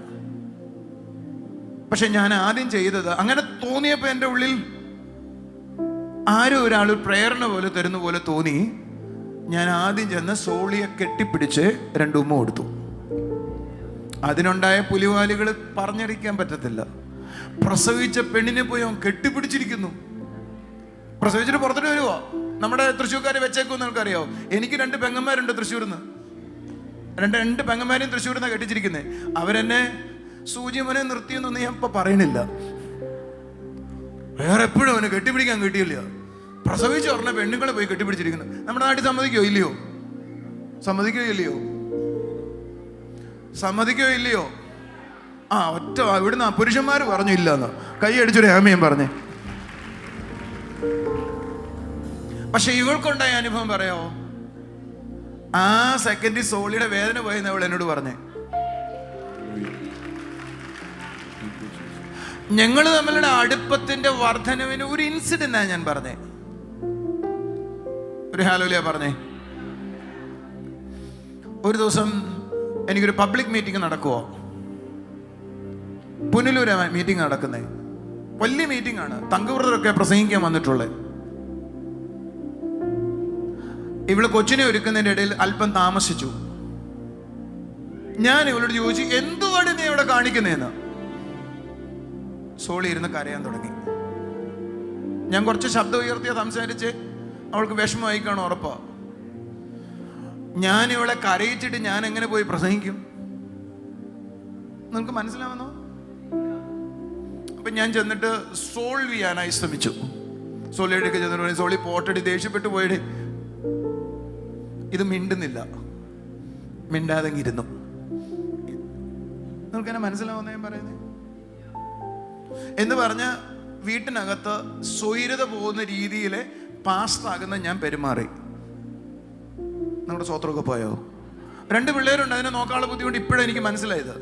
പക്ഷെ ഞാൻ ആദ്യം ചെയ്തത്, അങ്ങനെ തോന്നിയപ്പോൾ എൻ്റെ ഉള്ളിൽ ആരോ ഒരാൾ പ്രേരണ പോലെ തരുന്ന പോലെ തോന്നി. ഞാൻ ആദ്യം ചെന്ന് സോളിയെ കെട്ടിപ്പിടിച്ച് 2 ഉമ്മ കൊടുത്തു. അതിനുണ്ടായ പുലിവാലികൾ പറഞ്ഞറിയിക്കാൻ പറ്റത്തില്ല. പ്രസവിച്ച പെണ്ണിനെ പോയി അവൻ കെട്ടിപ്പിടിച്ചിരിക്കുന്നു. പ്രസവിച്ചിട്ട് പുറത്തോട്ട് വരുവോ? നമ്മുടെ തൃശ്ശൂർക്കാരെ വെച്ചേക്കും നിങ്ങൾക്കറിയാവോ? എനിക്ക് 2 പെങ്ങന്മാരുണ്ട് തൃശ്ശൂർന്ന്. രണ്ട് പെങ്ങന്മാരെയും തൃശ്ശൂർന്ന് കെട്ടിച്ചിരിക്കുന്നത്. അവരെന്നെ സൂചിമനെ നിർത്തിയെന്നൊന്നും ഞാൻ ഇപ്പൊ പറയണില്ല. വേറെ എപ്പോഴും അവനെ കെട്ടിപ്പിടിക്കാൻ കിട്ടിയില്ല. പ്രസവിച്ച് പറഞ്ഞ പെണ്ണുങ്ങളെ പോയി കെട്ടിപ്പിടിച്ചിരിക്കുന്നത്. നമ്മുടെ നാട്ടിൽ സമ്മതിക്കോ ഇല്ലയോ? സമ്മതിക്കോ ഇല്ലയോ? സമ്മതിക്കോ ഇല്ലയോ? ആ ഒറ്റ ഇവിടുന്ന് പുരുഷന്മാർ പറഞ്ഞു ഇല്ല എന്ന്. കൈ അടിച്ചൊരു ആമയും പറഞ്ഞേ. പക്ഷെ ഇവൾക്കുണ്ടായ അനുഭവം പറയാവോ? ആ സെക്കൻഡിൽ സോളിയുടെ വേദന പോയെന്ന് അവൾ എന്നോട് പറഞ്ഞേ. ഞങ്ങൾ തമ്മിലുള്ള അടുപ്പത്തിന്റെ വർധനവിന് ഒരു ഇൻസിഡന്റാണ് ഞാൻ പറഞ്ഞേ. ഒരു ഹല്ലേലൂയ പറഞ്ഞേ. ഒരു ദിവസം എനിക്കൊരു പബ്ലിക് മീറ്റിംഗ് നടക്കുവോ? പുനലൂര് മീറ്റിംഗ് നടക്കുന്നേ, വലിയ മീറ്റിംഗ് ആണ്. തങ്കവ്രതരൊക്കെ പ്രസംഗിക്കാൻ വന്നിട്ടുള്ളത്. ഇവള് കൊച്ചിനെ ഒരുക്കുന്നതിന്റെ ഇടയിൽ അല്പം താമസിച്ചു. ഞാൻ ഇവളോട് ചോദിച്ചു, എന്തുവാണ് നീ ഇവിടെ കാണിക്കുന്നതെന്ന്. സോളി ഇരുന്ന് കരയാൻ തുടങ്ങി. ഞാൻ കുറച്ച് ശബ്ദം ഉയർത്തിയ സംസാരിച്ച് അവൾക്ക് വിഷമമായി കാണും ഉറപ്പാ. ഞാൻ ഇവളെ കരയിച്ചിട്ട് ഞാൻ എങ്ങനെ പോയി പ്രസംഗിക്കും? നിങ്ങൾക്ക് മനസ്സിലാവുന്നോ? അപ്പൊ ഞാൻ ചെന്നിട്ട് സോൾവ് ചെയ്യാനായി ശ്രമിച്ചു. സോളിയുടെ ഒക്കെ ചെന്നിട്ട്, സോളി പോട്ടടി ദേഷ്യപ്പെട്ടു പോയിട്ട് ഇത് മിണ്ടുന്നില്ല, മിണ്ടാതെ ഇരുന്നു. നിങ്ങൾക്ക് എന്നെ മനസ്സിലാവുന്ന ഞാൻ പറയുന്നത് എന്ന് പറഞ്ഞ വീട്ടിനകത്ത് സ്വൈരത പോകുന്ന രീതിയിൽ പാസ്റ്ററാകുന്ന ഞാൻ പെരുമാറി. നമ്മുടെ സ്വത്രമൊക്കെ പോയോ? 2 പിള്ളേരുണ്ട്, അതിനെ നോക്കാനുള്ള ബുദ്ധിമുട്ട് ഇപ്പോഴും എനിക്ക് മനസ്സിലായത്.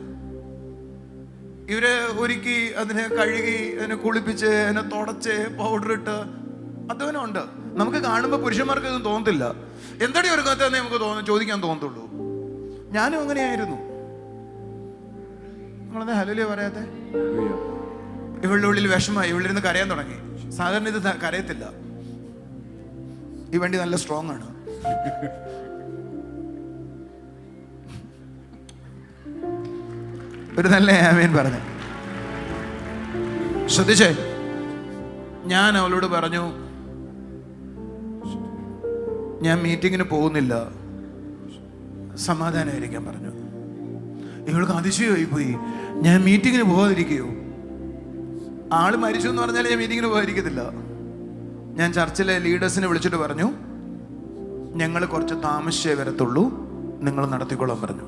ഇവര് ഒരുക്കി, അതിനെ കഴുകി, അതിനെ കുളിപ്പിച്ച്, അതിനെ തുടച്ച്, പൗഡർ ഇട്ട്, അധ്വാനമുണ്ട്. നമുക്ക് കാണുമ്പോൾ പുരുഷന്മാർക്ക് ഇതൊന്നും തോന്നത്തില്ല. എന്തടി ഒരുക്കത്തെ നമുക്ക് ചോദിക്കാൻ തോന്നത്തുള്ളൂ. ഞാനും അങ്ങനെയായിരുന്നു. നിങ്ങളെന്താ ഹല്ലേലൂയ പറയാത്തെ? ഇവളുടെ ഉള്ളിൽ വിഷമായി, ഇവളിരുന്ന് കരയാൻ തുടങ്ങി. സാധാരണ ഇത് കരയത്തില്ല. ഈ വണ്ടി നല്ല സ്ട്രോങ് ആണ്. ഒരു നല്ല ആമേൻ പറഞ്ഞു. ശ്രദ്ധിച്ചേ, ഞാൻ അവളോട് പറഞ്ഞു, ഞാൻ മീറ്റിങ്ങിന് പോകുന്നില്ല, സമാധാനമായിരിക്കാൻ പറഞ്ഞു. ഇവൾക്ക് അതിശയമായി പോയി. ഞാൻ മീറ്റിങ്ങിന് പോകാതിരിക്കുകയോ? ആള് മരിച്ചു എന്ന് പറഞ്ഞാൽ ഞാൻ മീറ്റിങ്ങിന് പോകാതിരിക്കത്തില്ല. ഞാൻ ചർച്ചിലെ ലീഡേഴ്സിനെ വിളിച്ചിട്ട് പറഞ്ഞു, ഞങ്ങൾ കുറച്ച് താമസിച്ചേ വരത്തുള്ളൂ, നിങ്ങൾ നടത്തിക്കൊള്ളാൻ പറഞ്ഞു.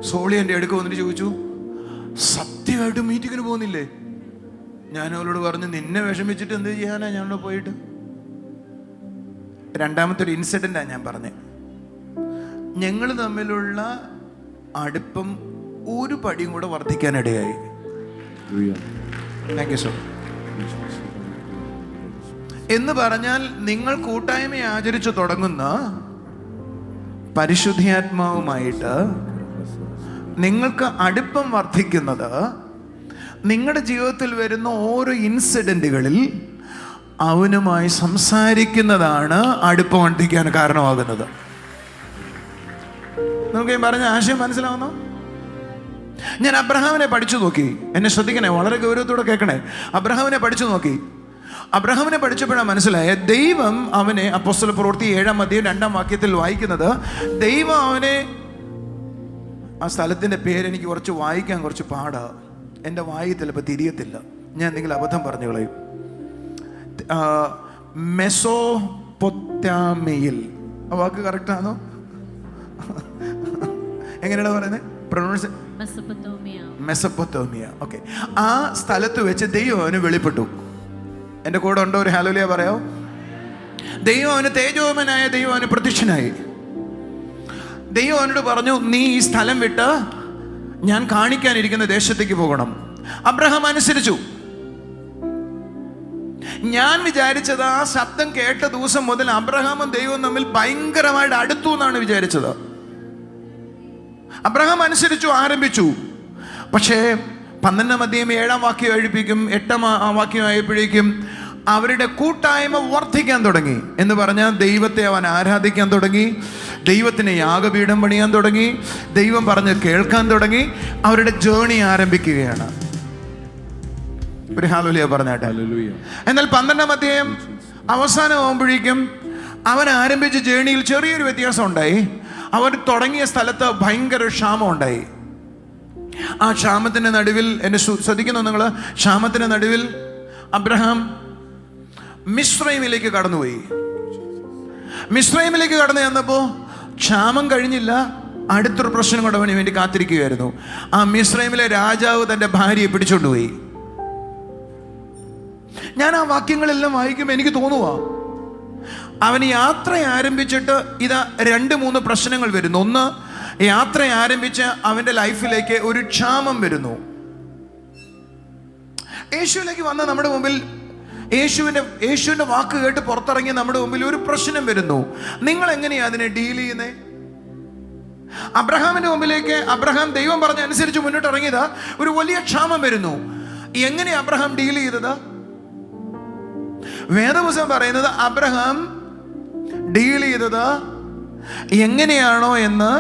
സോളി എൻ്റെ അടുക്ക് വന്നിട്ട് ചോദിച്ചു, സത്യമായിട്ട് മീറ്റിങ്ങിന് പോകുന്നില്ലേ? ഞാൻ അവളോട് പറഞ്ഞു, നിന്നെ വിഷമിച്ചിട്ട് എന്ത് ചെയ്യാനാ ഞങ്ങൾ പോയിട്ട്. രണ്ടാമത്തെ ഒരു ഇൻസിഡൻ്റാണ് ഞാൻ പറഞ്ഞത്. ഞങ്ങൾ തമ്മിലുള്ള അടുപ്പം ഒരു പടിയും കൂടെ വർദ്ധിക്കാനിടയായി. Thank you so. എന്ന് പറഞ്ഞാൽ, നിങ്ങൾ കൂട്ടായ്മ ആചരിച്ചു തുടങ്ങുന്ന പരിശുദ്ധാത്മാവുമായിട്ട് നിങ്ങൾക്ക് അടുപ്പം വർദ്ധിക്കുന്നത് നിങ്ങളുടെ ജീവിതത്തിൽ വരുന്ന ഓരോ ഇൻസിഡന്റുകളിൽ അവനുമായി സംസാരിക്കുന്നതാണ് അടുപ്പം വർദ്ധിക്കാൻ കാരണമാകുന്നത്. നമുക്ക് ഈ പറഞ്ഞ ആശയം മനസ്സിലാവുന്നോ? ഞാൻ അബ്രഹാമിനെ പഠിച്ചു നോക്കി. എന്നെ ശ്രദ്ധിക്കണേ, വളരെ ഗൗരവത്തോടെ കേൾക്കണേ. അബ്രഹാമിനെ പഠിച്ചു നോക്കി. അബ്രഹാമിനെ പഠിച്ചപ്പോഴാണ് മനസ്സിലായ, ദൈവം അവനെ, അപ്പോസ്തല പ്രവൃത്തി 7-ാം അധ്യായം 2-ാം വാക്യത്തിൽ വായിക്കുന്നത്, ദൈവം അവനെ, ആ സ്ഥലത്തിൻ്റെ പേരെനിക്ക് കുറച്ച് വായിക്കാൻ കുറച്ച് പാടാ, എൻ്റെ വായി ചിലപ്പോൾ തിരിയത്തില്ല, ഞാൻ എന്തെങ്കിലും അബദ്ധം പറഞ്ഞു കളയും. മെസോപ്പൊത്താമിയിൽ, ആ വാക്ക് കറക്റ്റാണോ? എങ്ങനെയാണ് പറയുന്നത്? പ്രൊനൗൺസ് മെസപ്പൊത്തോമിയ. ഓക്കെ. ആ സ്ഥലത്ത് വെച്ച് ദൈവം അവന് വെളിപ്പെട്ടു. എൻ്റെ കൂടെ ഉണ്ടോ? ഒരു ഹല്ലേലൂയ പറയാമോ? ദൈവം അവന്, തേജോമനായ ദൈവം അവന് പ്രത്യക്ഷനായി. ദൈവം അവനോട് പറഞ്ഞു, നീ ഈ സ്ഥലം വിട്ട് ഞാൻ കാണിക്കാനിരിക്കുന്ന ദേശത്തേക്ക് പോകണം. അബ്രഹാം അനുസരിച്ചു. ഞാൻ വിചാരിച്ചത്, ആ ശബ്ദം കേട്ട ദിവസം മുതൽ അബ്രഹാമും ദൈവവും തമ്മിൽ ഭയങ്കരമായിട്ട് അടുത്തു എന്നാണ് വിചാരിച്ചത്. അബ്രഹാം അനുസരിച്ചു, ആരംഭിച്ചു. പക്ഷേ 12-ാം അധ്യായം 7-ാം വാക്യം എഴുപ്പിക്കും, 8-ാം വാക്യം ആയപ്പോഴേക്കും അവരുടെ കൂട്ടായ്മ വർദ്ധിക്കാൻ തുടങ്ങി. എന്ന് പറഞ്ഞാൽ ദൈവത്തെ അവൻ ആരാധിക്കാൻ തുടങ്ങി, ദൈവത്തിന് യാഗപീഠം പണിയാൻ തുടങ്ങി, ദൈവം പറഞ്ഞ് കേൾക്കാൻ തുടങ്ങി. അവരുടെ ജേണി ആരംഭിക്കുകയാണ്. ഒരു ഹല്ലേലൂയ പറഞ്ഞാട്ടെ. എന്നാൽ 12-ാം അധ്യായം അവസാനമാകുമ്പോഴേക്കും അവൻ ആരംഭിച്ച ജേണിയിൽ ചെറിയൊരു വ്യത്യാസം ഉണ്ടായി. അവർ തുടങ്ങിയ സ്ഥലത്ത് ഭയങ്കര ക്ഷാമം ഉണ്ടായി. ആ ക്ഷാമത്തിൻ്റെ നടുവിൽ, എന്നെ ശ്രദ്ധിക്കുന്നു നിങ്ങൾ, ക്ഷാമത്തിൻ്റെ നടുവിൽ അബ്രഹാം മിസ്രൈമിലേക്ക് കടന്നുപോയി. മിസ്രൈമിലേക്ക് കടന്നു ചെന്നപ്പോൾ ക്ഷാമം കഴിഞ്ഞില്ല, അടുത്തൊരു പ്രശ്നം കൊണ്ട് അവന് വേണ്ടി കാത്തിരിക്കുകയായിരുന്നു. ആ മിസ്രൈമിലെ രാജാവ് തൻ്റെ ഭാര്യയെ പിടിച്ചുകൊണ്ടുപോയി. ഞാൻ ആ വാക്യങ്ങളെല്ലാം വായിക്കുമ്പോൾ എനിക്ക് തോന്നുക, അവന് യാത്ര ആരംഭിച്ചിട്ട് ഇതാ 2-3 പ്രശ്നങ്ങൾ വരുന്നു. ഒന്ന്, യാത്ര ആരംഭിച്ച് അവൻ്റെ ലൈഫിലേക്ക് ഒരു ക്ഷാമം വരുന്നു. യേശുവിലേക്ക് വന്ന നമ്മുടെ മുമ്പിൽ, യേശുവിൻ്റെ വാക്ക് കേട്ട് പുറത്തിറങ്ങി നമ്മുടെ മുമ്പിൽ ഒരു പ്രശ്നം വരുന്നു. നിങ്ങൾ എങ്ങനെയാ അതിനെ ഡീൽ ചെയ്യുന്നത്? അബ്രഹാമിന്റെ മുമ്പിലേക്ക് അബ്രഹാം ദൈവം പറഞ്ഞ അനുസരിച്ച് മുന്നോട്ട് ഇറങ്ങിയതാ, ഒരു വലിയ ക്ഷാമം വരുന്നു. എങ്ങനെയാ അബ്രഹാം ഡീൽ ചെയ്തത്? വേദപുസ്തകം പറയുന്നത് അബ്രഹാം ഡീൽ ചെയ്തത് എങ്ങനെയാണോ എന്ന്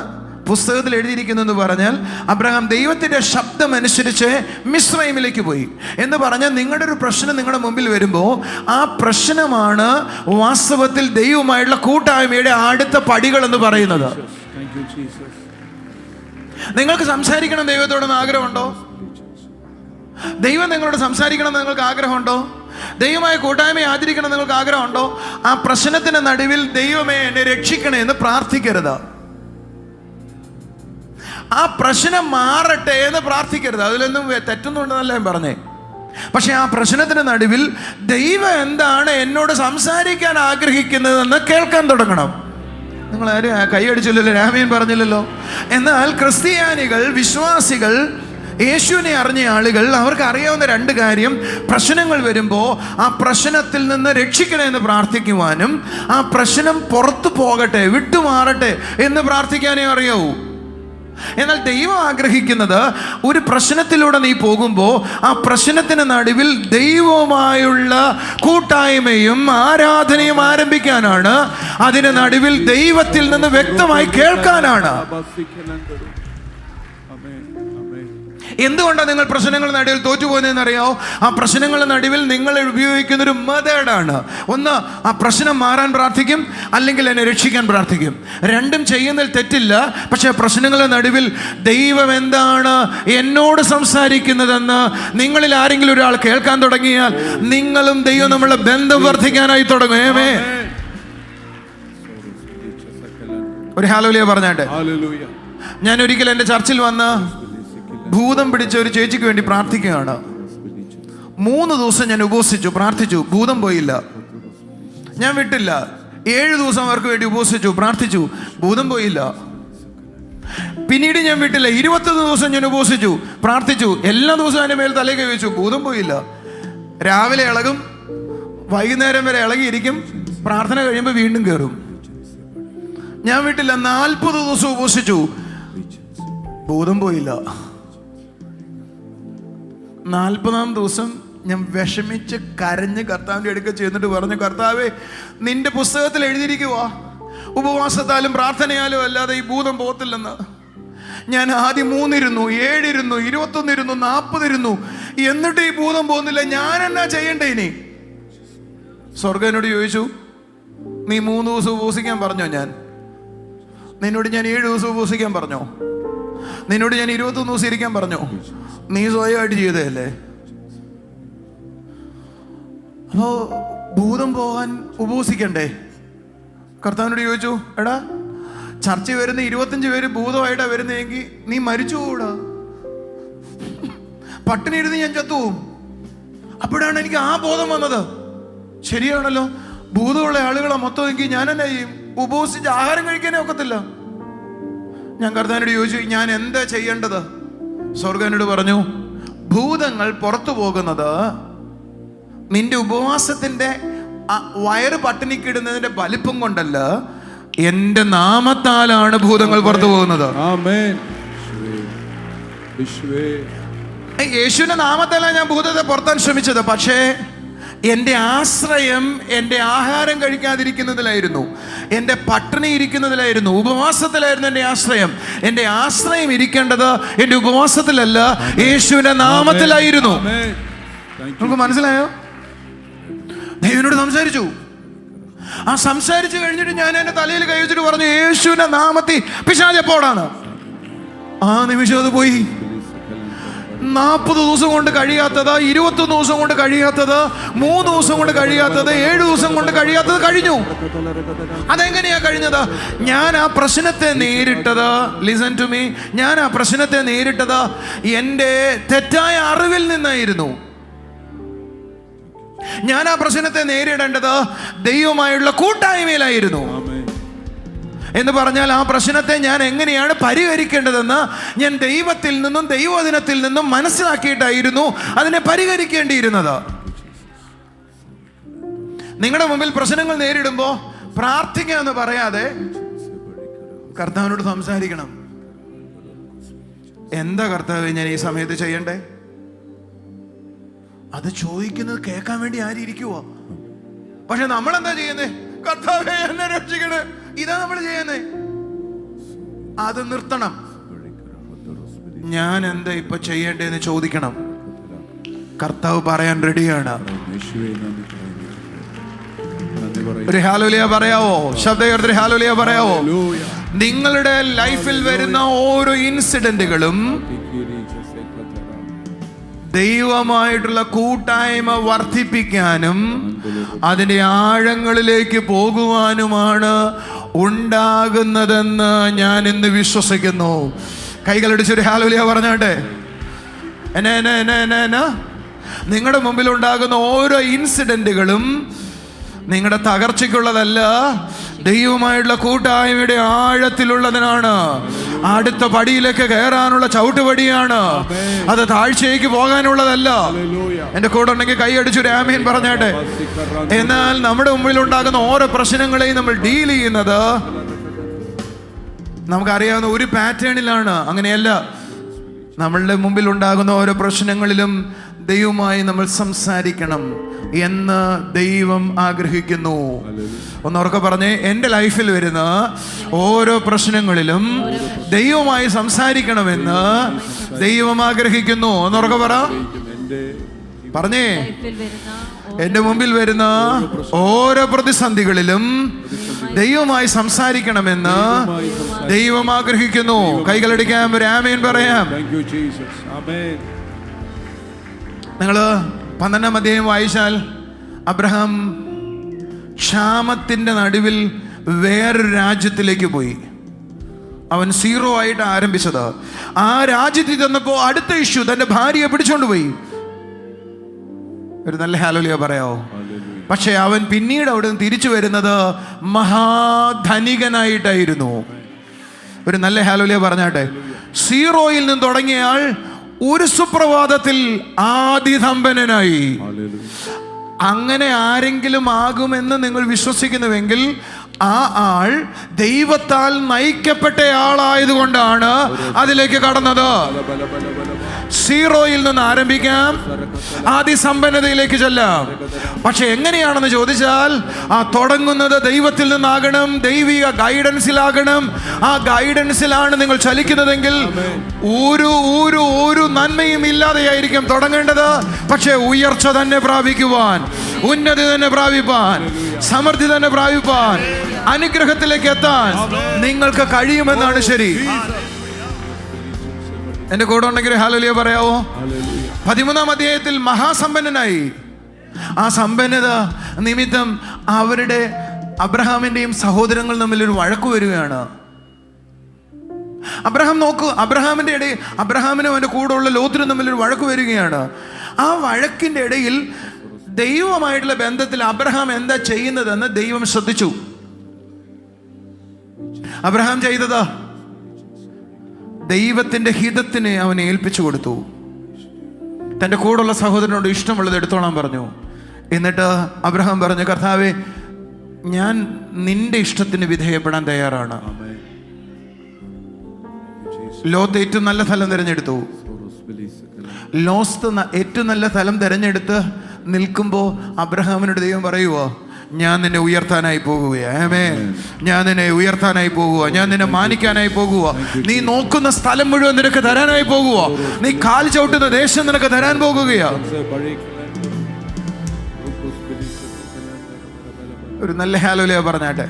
പുസ്തകത്തിൽ എഴുതിയിരിക്കുന്നു. പറഞ്ഞാൽ അബ്രഹാം ദൈവത്തിന്റെ ശബ്ദം അനുസരിച്ച് മിസ്രൈമിലേക്ക് പോയി എന്ന് പറഞ്ഞാൽ, നിങ്ങളുടെ ഒരു പ്രശ്നം നിങ്ങളുടെ മുമ്പിൽ വരുമ്പോൾ ആ പ്രശ്നമാണ് വാസ്തവത്തിൽ ദൈവവുമായുള്ള കൂട്ടായ്മയുടെ അടുത്ത പടികൾ എന്ന് പറയുന്നത്. നിങ്ങൾക്ക് സംസാരിക്കണം ദൈവത്തോടെന്ന് ആഗ്രഹമുണ്ടോ? ദൈവം നിങ്ങളോട് സംസാരിക്കണം എന്ന് നിങ്ങൾക്ക് ആഗ്രഹമുണ്ടോ? ദൈവമായ കൂട്ടായ്മ ആചരിക്കണം നിങ്ങൾക്ക് ആഗ്രഹമുണ്ടോ? ആ പ്രശ്നത്തിന്റെ നടുവിൽ ദൈവമേ എന്നെ രക്ഷിക്കണേ എന്ന് പ്രാർത്ഥിക്കരുത്. ആ പ്രശ്നം മാറട്ടെ എന്ന് പ്രാർത്ഥിക്കരുത്. അതിലൊന്നും തെറ്റുന്നുണ്ടെന്നല്ല ഞാൻ പറഞ്ഞേ. പക്ഷെ ആ പ്രശ്നത്തിന് നടുവിൽ ദൈവം എന്താണ് എന്നോട് സംസാരിക്കാൻ ആഗ്രഹിക്കുന്നതെന്ന് കേൾക്കാൻ തുടങ്ങണം. നിങ്ങൾ ആരും കൈയടിച്ചില്ലല്ലോ, രാമീൻ പറഞ്ഞില്ലല്ലോ. എന്നാൽ ക്രിസ്ത്യാനികൾ, വിശ്വാസികൾ, യേശുവിനെ അറിഞ്ഞ ആളുകൾ, അവർക്ക് അറിയാവുന്ന രണ്ട് കാര്യം: പ്രശ്നങ്ങൾ വരുമ്പോൾ ആ പ്രശ്നത്തിൽ നിന്ന് രക്ഷിക്കണമെന്ന് പ്രാർത്ഥിക്കുവാനും ആ പ്രശ്നം പുറത്തു പോകട്ടെ, വിട്ടുമാറട്ടെ എന്ന് പ്രാർത്ഥിക്കാനേ അറിയാവൂ. എന്നാൽ ദൈവം ആഗ്രഹിക്കുന്നത് ഒരു പ്രശ്നത്തിലൂടെ നീ പോകുമ്പോൾ ആ പ്രശ്നത്തിന് നടുവിൽ ദൈവവുമായുള്ള കൂട്ടായ്മയും ആരാധനയും ആരംഭിക്കാനാണ്. അതിന് നടുവിൽ ദൈവത്തിൽ നിന്ന് വ്യക്തമായി കേൾക്കാനാണ്. എന്തുകൊണ്ടാണ് നിങ്ങൾ പ്രശ്നങ്ങളുടെ നടുവിൽ തോറ്റുപോകുന്നതെന്ന് അറിയാമോ? ആ പ്രശ്നങ്ങളുടെ നടുവിൽ നിങ്ങൾ ഉപയോഗിക്കുന്നൊരു മെത്തേഡാണ്. ഒന്ന്, ആ പ്രശ്നം മാറാൻ പ്രാർത്ഥിക്കും, അല്ലെങ്കിൽ എന്നെ രക്ഷിക്കാൻ പ്രാർത്ഥിക്കും. രണ്ടും ചെയ്യുന്നതിൽ തെറ്റില്ല. പക്ഷേ പ്രശ്നങ്ങളുടെ നടുവിൽ ദൈവം എന്താണ് എന്നോട് സംസാരിക്കുന്നതെന്ന് നിങ്ങളിൽ ആരെങ്കിലും ഒരാൾ കേൾക്കാൻ തുടങ്ങിയാൽ നിങ്ങളും ദൈവം നമ്മളെ ബന്ധം വർദ്ധിക്കാനായി തുടങ്ങും. ഒരു ഹല്ലേലൂയ പറഞ്ഞാട്ടെ. ഞാൻ ഒരിക്കൽ എൻ്റെ ചർച്ചിൽ വന്ന് ഭൂതം പിടിച്ച ഒരു ചേച്ചിക്ക് വേണ്ടി പ്രാർത്ഥിക്കുകയാണ്. 3 ദിവസം ഞാൻ ഉപവസിച്ചു, പ്രാർത്ഥിച്ചു, ഭൂതം പോയില്ല. ഞാൻ വിട്ടില്ല. 7 ദിവസം അവർക്ക് വേണ്ടി ഉപവസിച്ചു, പ്രാർത്ഥിച്ചു, ഭൂതം പോയില്ല. പിന്നീട് ഞാൻ വിട്ടില്ല. 21 ദിവസം ഞാൻ ഉപവസിച്ചു, പ്രാർത്ഥിച്ചു, എല്ലാ ദിവസവും അതിൻ്റെ മേൽ തലേ കൈ വെച്ചു, ഭൂതം പോയില്ല. രാവിലെ ഇളകും, വൈകുന്നേരം വരെ ഇളകിയിരിക്കും, പ്രാർത്ഥന കഴിയുമ്പോൾ വീണ്ടും കയറും. ഞാൻ വിട്ടില്ല. 40 ദിവസം ഉപവസിച്ചു, ഭൂതം പോയില്ല. 40-ാം ദിവസം ഞാൻ വിഷമിച്ച് കരഞ്ഞ് കർത്താവിൻ്റെ അടുക്ക ചെന്നിട്ട് പറഞ്ഞു, കർത്താവേ, നിന്റെ പുസ്തകത്തിൽ എഴുതിയിരിക്കുക ഉപവാസത്താലും പ്രാർത്ഥനയാലും അല്ലാതെ ഈ ഭൂതം പോകത്തില്ലെന്ന്. ഞാൻ ആദ്യം 3 ഇരുന്നു, 7 ഇരുന്നു, 21 ഇരുന്നു, 40 ഇരുന്നു, എന്നിട്ട് ഈ ഭൂതം പോകുന്നില്ല. ഞാൻ എന്നാ ചെയ്യണ്ടേ ഇനി? സ്വർഗ്ഗം എന്നോട് ചോദിച്ചു, നീ 3 ദിവസം ഉപവസിക്കാൻ പറഞ്ഞോ? നിന്നോട് ഞാൻ 7 ദിവസം ഉപവസിക്കാൻ പറഞ്ഞോ? നിന്നോട് ഞാൻ 21 ദിവസം ഇരിക്കാൻ പറഞ്ഞോ? നീ സ്വയമായിട്ട് ചെയ്തതല്ലേ. അപ്പോ ഭൂതം പോകാൻ ഉപവസിക്കണ്ടേ? കർത്താവിനോട് ചോദിച്ചു, എടാ, ചർച്ച വരുന്ന 25 പേര് ഭൂതമായിട്ടാ വരുന്നതെങ്കിൽ നീ മരിച്ചു പോകൂടാ, പട്ടിണി ഇരുന്ന് ഞാൻ ചത്തുപോകും. അപ്പോഴാണ് എനിക്ക് ആ ബോധം വന്നത്. ശരിയാണല്ലോ, ഭൂതമുള്ള ആളുകളെ മൊത്തം എങ്കിൽ ഞാൻ എന്നാ ചെയ്യും? ഉപവസിച്ച് ആഹാരം കഴിക്കാനേ ഒക്കത്തില്ല. ഞാൻ കർത്താവിനോട് ചോദിച്ചു, ഞാൻ എന്താ ചെയ്യേണ്ടത്? സ്വർഗ്ഗനോട് പറഞ്ഞു, ഭൂതങ്ങൾ പുറത്തു പോകുന്നത് നിന്റെ ഉപവാസത്തിന്റെ വയറ് പട്ടിണിക്കിടുന്നതിന്റെ വലിപ്പം കൊണ്ടല്ല, എന്റെ നാമത്താലാണ് ഭൂതങ്ങൾ പുറത്തു പോകുന്നത്. യേശുവിന്റെ നാമത്താലാണ് ഞാൻ ഭൂതത്തെ പുറത്താൻ ശ്രമിച്ചത്. പക്ഷേ എൻ്റെ ആശ്രയം എൻ്റെ ആഹാരം കഴിക്കാതിരിക്കുന്നതിലായിരുന്നു, എൻ്റെ പട്ടിണി ഇരിക്കുന്നതിലായിരുന്നു, ഉപവാസത്തിലായിരുന്നു എൻ്റെ ആശ്രയം. എൻ്റെ ആശ്രയം ഇരിക്കേണ്ടത് എൻ്റെ ഉപവാസത്തിലല്ല, യേശുവിൻ്റെ നാമത്തിലായിരുന്നു. നമുക്ക് മനസ്സിലായോ? ദൈവനോട് സംസാരിച്ചു. ആ സംസാരിച്ചു കഴിഞ്ഞിട്ട് ഞാൻ എൻ്റെ തലയിൽ കൈ വെച്ചിട്ട് പറഞ്ഞു, യേശുവിൻ്റെ നാമത്തിൽ പിശാച് പോടാണ്. ആ നിമിഷം അത് പോയി. 40 ദിവസം കൊണ്ട് കഴിയാത്തത്, 21 ദിവസം കൊണ്ട് കഴിയാത്തത്, 3 ദിവസം കൊണ്ട് കഴിയാത്തത്, 7 ദിവസം കൊണ്ട് കഴിയാത്തത് കഴിഞ്ഞു. അതെങ്ങനെയാ കഴിഞ്ഞത്? ഞാൻ ആ പ്രശ്നത്തെ നേരിട്ടത്, ലിസൺ ടു മീ, ഞാൻ ആ പ്രശ്നത്തെ നേരിട്ടത് എൻ്റെ തെറ്റായ അറിവിൽ നിന്നായിരുന്നു. ഞാൻ ആ പ്രശ്നത്തെ നേരിടേണ്ടത് ദൈവമായുള്ള കൂട്ടായ്മയിലായിരുന്നു. എന്ന് പറഞ്ഞാൽ ആ പ്രശ്നത്തെ ഞാൻ എങ്ങനെയാണ് പരിഹരിക്കേണ്ടതെന്ന് ഞാൻ ദൈവത്തിൽ നിന്നും ദൈവവചനത്തിൽ നിന്നും മനസ്സിലാക്കിയിട്ടായിരുന്നു അതിനെ പരിഹരിക്കേണ്ടിയിരുന്നത്. നിങ്ങളുടെ മുമ്പിൽ പ്രശ്നങ്ങൾ നേരിടുമ്പോൾ പ്രാർത്ഥിക്കുക എന്ന് പറയാതെ കർത്താവിനോട് സംസാരിക്കണം. എന്താ കർത്താവേ ഞാൻ ഈ സമയത്ത് ചെയ്യണ്ടേ? അത് ചോദിക്കുന്നത് കേൾക്കാൻ വേണ്ടി ആരും ഇരിക്കുവോ? പക്ഷെ നമ്മളെന്താ ചെയ്യുന്നേ? കർത്താവേ എന്നെ രക്ഷിക്കണേ, ഇതാ നമ്മൾ ചെയ്യുന്നേ. അത് നിർത്തണം. ഞാൻ എന്താ ഇപ്പൊ ചെയ്യേണ്ടതെന്ന് ചോദിക്കണം. കർത്താവ് പറയാൻ റെഡിയാണ്. ഒരു ഹല്ലേലൂയ പറയാവോ? ശബ്ദമുയർത്തി ഹല്ലേലൂയ പറയാവോ? നിങ്ങളുടെ ലൈഫിൽ വരുന്ന ഓരോ ഇൻസിഡന്റുകളും ദൈവമായിട്ടുള്ള കൂട്ടായ്മ വർദ്ധിപ്പിക്കാനും അതിൻ്റെ ആഴങ്ങളിലേക്ക് പോകുവാനുമാണ് ഉണ്ടാകുന്നതെന്ന് ഞാൻ ഇന്ന് വിശ്വസിക്കുന്നു. കൈകളടിച്ചൊരു ഹല്ലേലൂയ പറഞ്ഞാട്ടെ. നിങ്ങളുടെ മുമ്പിൽ ഉണ്ടാകുന്ന ഓരോ ഇൻസിഡന്റുകളും നിങ്ങളുടെ തകർച്ചയ്ക്കുള്ളതല്ല, ദൈവമായിട്ടുള്ള കൂട്ടായ്മയുടെ ആഴത്തിലുള്ളതിനാണ്. അടുത്ത പടിയിലേക്ക് കയറാനുള്ള ചവിട്ടുപടിയാണ്. അത് താഴ്ചയ്ക്ക് പോകാനുള്ളതല്ല. എന്റെ കൂടെ ഉണ്ടെങ്കിൽ കൈയടിച്ചൊരു ആമീൻ പറഞ്ഞാട്ടെ. എന്നാൽ നമ്മുടെ മുമ്പിൽ ഉണ്ടാകുന്ന ഓരോ പ്രശ്നങ്ങളെയും നമ്മൾ ഡീൽ ചെയ്യുന്നത് നമുക്കറിയാവുന്ന ഒരു പാറ്റേണിലാണ്. അങ്ങനെയല്ല, നമ്മളുടെ മുമ്പിൽ ഉണ്ടാകുന്ന ഓരോ പ്രശ്നങ്ങളിലും ദൈവവുമായി നമ്മൾ സംസാരിക്കണം എന്ന് ദൈവം ആഗ്രഹിക്കുന്നു. ഒന്നുറക്കെ പറഞ്ഞേ, എൻ്റെ ലൈഫിൽ വരുന്ന ഓരോ പ്രശ്നങ്ങളിലും ദൈവവുമായി സംസാരിക്കണമെന്ന് ദൈവം ആഗ്രഹിക്കുന്നു. ഒന്നുറക്കെ പറഞ്ഞേ, എൻ്റെ മുമ്പിൽ വരുന്ന ഓരോ പ്രതിസന്ധികളിലും ദൈവവുമായി സംസാരിക്കണമെന്ന് ദൈവം ആഗ്രഹിക്കുന്നു. കൈകളടിക്കാം, ഒരു ആമേൻ പറയാം. നിങ്ങൾ 12-ാം അധ്യായം വായിച്ചാൽ അബ്രഹാം ക്ഷാമത്തിൻ്റെ നടുവിൽ വേറൊരു രാജ്യത്തിലേക്ക് പോയി. അവൻ 0 ആയിട്ട് ആരംഭിച്ചത്. ആ രാജ്യത്തിൽ ചെന്നപ്പോൾ അടുത്ത ഇഷ്യൂ, തൻ്റെ ഭാര്യയെ പിടിച്ചോണ്ട് പോയി. ഒരു നല്ല ഹല്ലേലൂയ പറയാവോ? പക്ഷെ അവൻ പിന്നീട് അവിടെ നിന്ന് തിരിച്ചു വരുന്നത് മഹാധനികനായിട്ടായിരുന്നു. ഒരു നല്ല ഹല്ലേലൂയ പറഞ്ഞാട്ടെ. 0-യിൽ നിന്ന് തുടങ്ങിയ ആൾ ഒരു സുപ്രഭാതത്തിൽ ആദിസമ്പന്നനായി. അങ്ങനെ ആരെങ്കിലും ആകുമെന്ന് നിങ്ങൾ വിശ്വസിക്കുന്നുവെങ്കിൽ ആ ആൾ ദൈവത്താൽ നയിക്കപ്പെട്ട ആളായതുകൊണ്ടാണ് അതിലേക്ക് കടന്നത്. 0-യിൽ നിന്ന് ആരംഭിക്കാം, ആദിസമ്പന്നതയിലേക്ക് ചെല്ലാം. പക്ഷെ എങ്ങനെയാണെന്ന് ചോദിച്ചാൽ ആ തുടങ്ങുന്നത് ദൈവത്തിൽ നിന്നാകണം, ദൈവിക ഗൈഡൻസിലാകണം. ആ ഗൈഡൻസിലാണ് നിങ്ങൾ ചലിക്കുന്നതെങ്കിൽ ഒരു നന്മയും ഇല്ലാതെയായിരിക്കും തുടങ്ങേണ്ടത്. പക്ഷെ ഉയർച്ച തന്നെ പ്രാപിക്കുവാൻ, ഉന്നതി തന്നെ പ്രാപിപ്പാൻ, സമൃദ്ധി തന്നെ പ്രാപിപ്പാൻ, അനുഗ്രഹത്തിലേക്ക് എത്താൻ നിങ്ങൾക്ക് കഴിയുമെന്നാണ് ശരി. എന്റെ കൂടെ ഉണ്ടെങ്കിൽ ഹല്ലേലൂയ പറയാവോ? 13-ാം അധ്യായത്തിൽ മഹാസമ്പന്നനായി. ആ സമ്പന്നത നിമിത്തം അവരുടെ അബ്രഹാമിന്റെയും സഹോദരങ്ങൾ തമ്മിൽ ഒരു വഴക്ക് വരികയാണ്. അബ്രഹാം നോക്കൂ, അബ്രഹാമിന്റെ ഇടയിൽ അബ്രഹാമിനും അവന്റെ കൂടെ ഉള്ള ലോത്തിനും തമ്മിൽ ഒരു വഴക്ക് വരികയാണ്. ആ വഴക്കിന്റെ ഇടയിൽ ദൈവമായിട്ടുള്ള ബന്ധത്തിൽ അബ്രഹാം എന്താ ചെയ്യുന്നതെന്ന് ദൈവം ശ്രദ്ധിച്ചു. അബ്രഹാം ചെയ്തത് ദൈവത്തിന്റെ ഹിതത്തിനെ അവൻ ഏൽപ്പിച്ചു കൊടുത്തു. തൻ്റെ കൂടെയുള്ള സഹോദരനോട് ഇഷ്ടമുള്ളത് എടുത്തോളാൻ പറഞ്ഞു. എന്നിട്ട് അബ്രഹാം പറഞ്ഞു, കർത്താവേ, ഞാൻ നിന്റെ ഇഷ്ടത്തിന് വിധേയപ്പെടാൻ തയ്യാറാണ്. ലോത്ത് ഏറ്റവും നല്ല സ്ഥലം തിരഞ്ഞെടുത്തു. ലോത്ത് ഏറ്റവും നല്ല സ്ഥലം തിരഞ്ഞെടുത്ത് നിൽക്കുമ്പോൾ അബ്രഹാമിനോട് ദൈവം പറയുവോ, ഞാൻ നിന്നെ ഉയർത്താനായി പോകുകയാണ്, ഞാൻ നിന്നെ ഉയർത്താനായി പോകുക, ഞാൻ നിന്നെ മാനിക്കാനായി പോകുക, നീ നോക്കുന്ന സ്ഥലം മുഴുവൻ നിനക്ക് തരാനായി പോകുക, നീ കാൽ ചവിട്ടുന്ന ദേശം നിനക്ക് തരാൻ പോകുകയാ. ഒരു നല്ല ഹല്ലേലൂയ പറഞ്ഞാട്ടെ.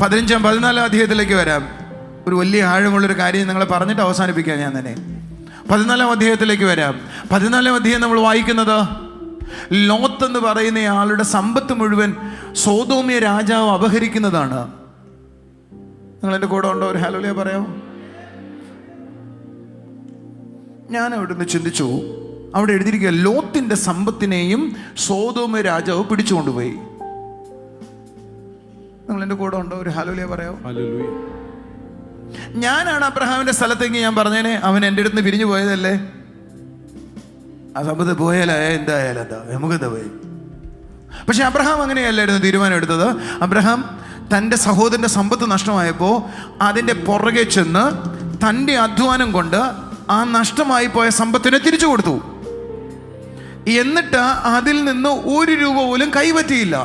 15-14 അധ്യായത്തിലേക്ക് വരാം. ഒരു വലിയ ആഴമുള്ളൊരു കാര്യം നിങ്ങളെ പറഞ്ഞിട്ട് അവസാനിപ്പിക്കാം ഞാൻ തന്നെ. 14-ാം അധ്യായത്തിലേക്ക് വരാം. 14-ാം അധ്യായം നമ്മൾ വായിക്കുന്നത് ലോത്ത് എന്ന് പറയുന്ന ആളുടെ സമ്പത്ത് മുഴുവൻ സോദോമ്യ രാജാവ് അപഹരിക്കുന്നതാണ്. നിങ്ങൾ എൻ്റെ കൂടെ ഉണ്ടോ? ഒരു ഹല്ലേലൂയ പറയാമോ? ഞാൻ അവിടുന്ന് ചിന്തിച്ചു, അവിടെ എഴുതിയിരിക്കുക ലോത്തിന്റെ സമ്പത്തിനെയും സോദോമ്യ രാജാവ് പിടിച്ചുകൊണ്ടുപോയി. നിങ്ങൾ എൻ്റെ കൂടെ ഉണ്ടോ? ഒരു ഹല്ലേലൂയ പറയാമോ? ഞാനാണ് അബ്രഹാമിന്റെ സ്ഥലത്തേക്ക് ഞാൻ പറഞ്ഞേനെ, അവൻ എൻ്റെ അടുത്ത് നിന്ന് പിരിഞ്ഞു പോയതല്ലേ. ആ സമ്പത്ത് പോയാലേ എന്തായാലും എന്താ, നമുക്കെന്താ പോയി. പക്ഷെ അബ്രഹാം അങ്ങനെയല്ലായിരുന്നു തീരുമാനം എടുത്തത്. അബ്രഹാം തൻ്റെ സഹോദരൻ്റെ സമ്പത്ത് നഷ്ടമായപ്പോൾ അതിൻ്റെ പുറകെ ചെന്ന് തൻ്റെ അധ്വാനം കൊണ്ട് ആ നഷ്ടമായി പോയ സമ്പത്തിനെ തിരിച്ചു കൊടുത്തു. എന്നിട്ട് അതിൽ നിന്ന് 1 രൂപ പോലും കൈപ്പറ്റിയില്ല.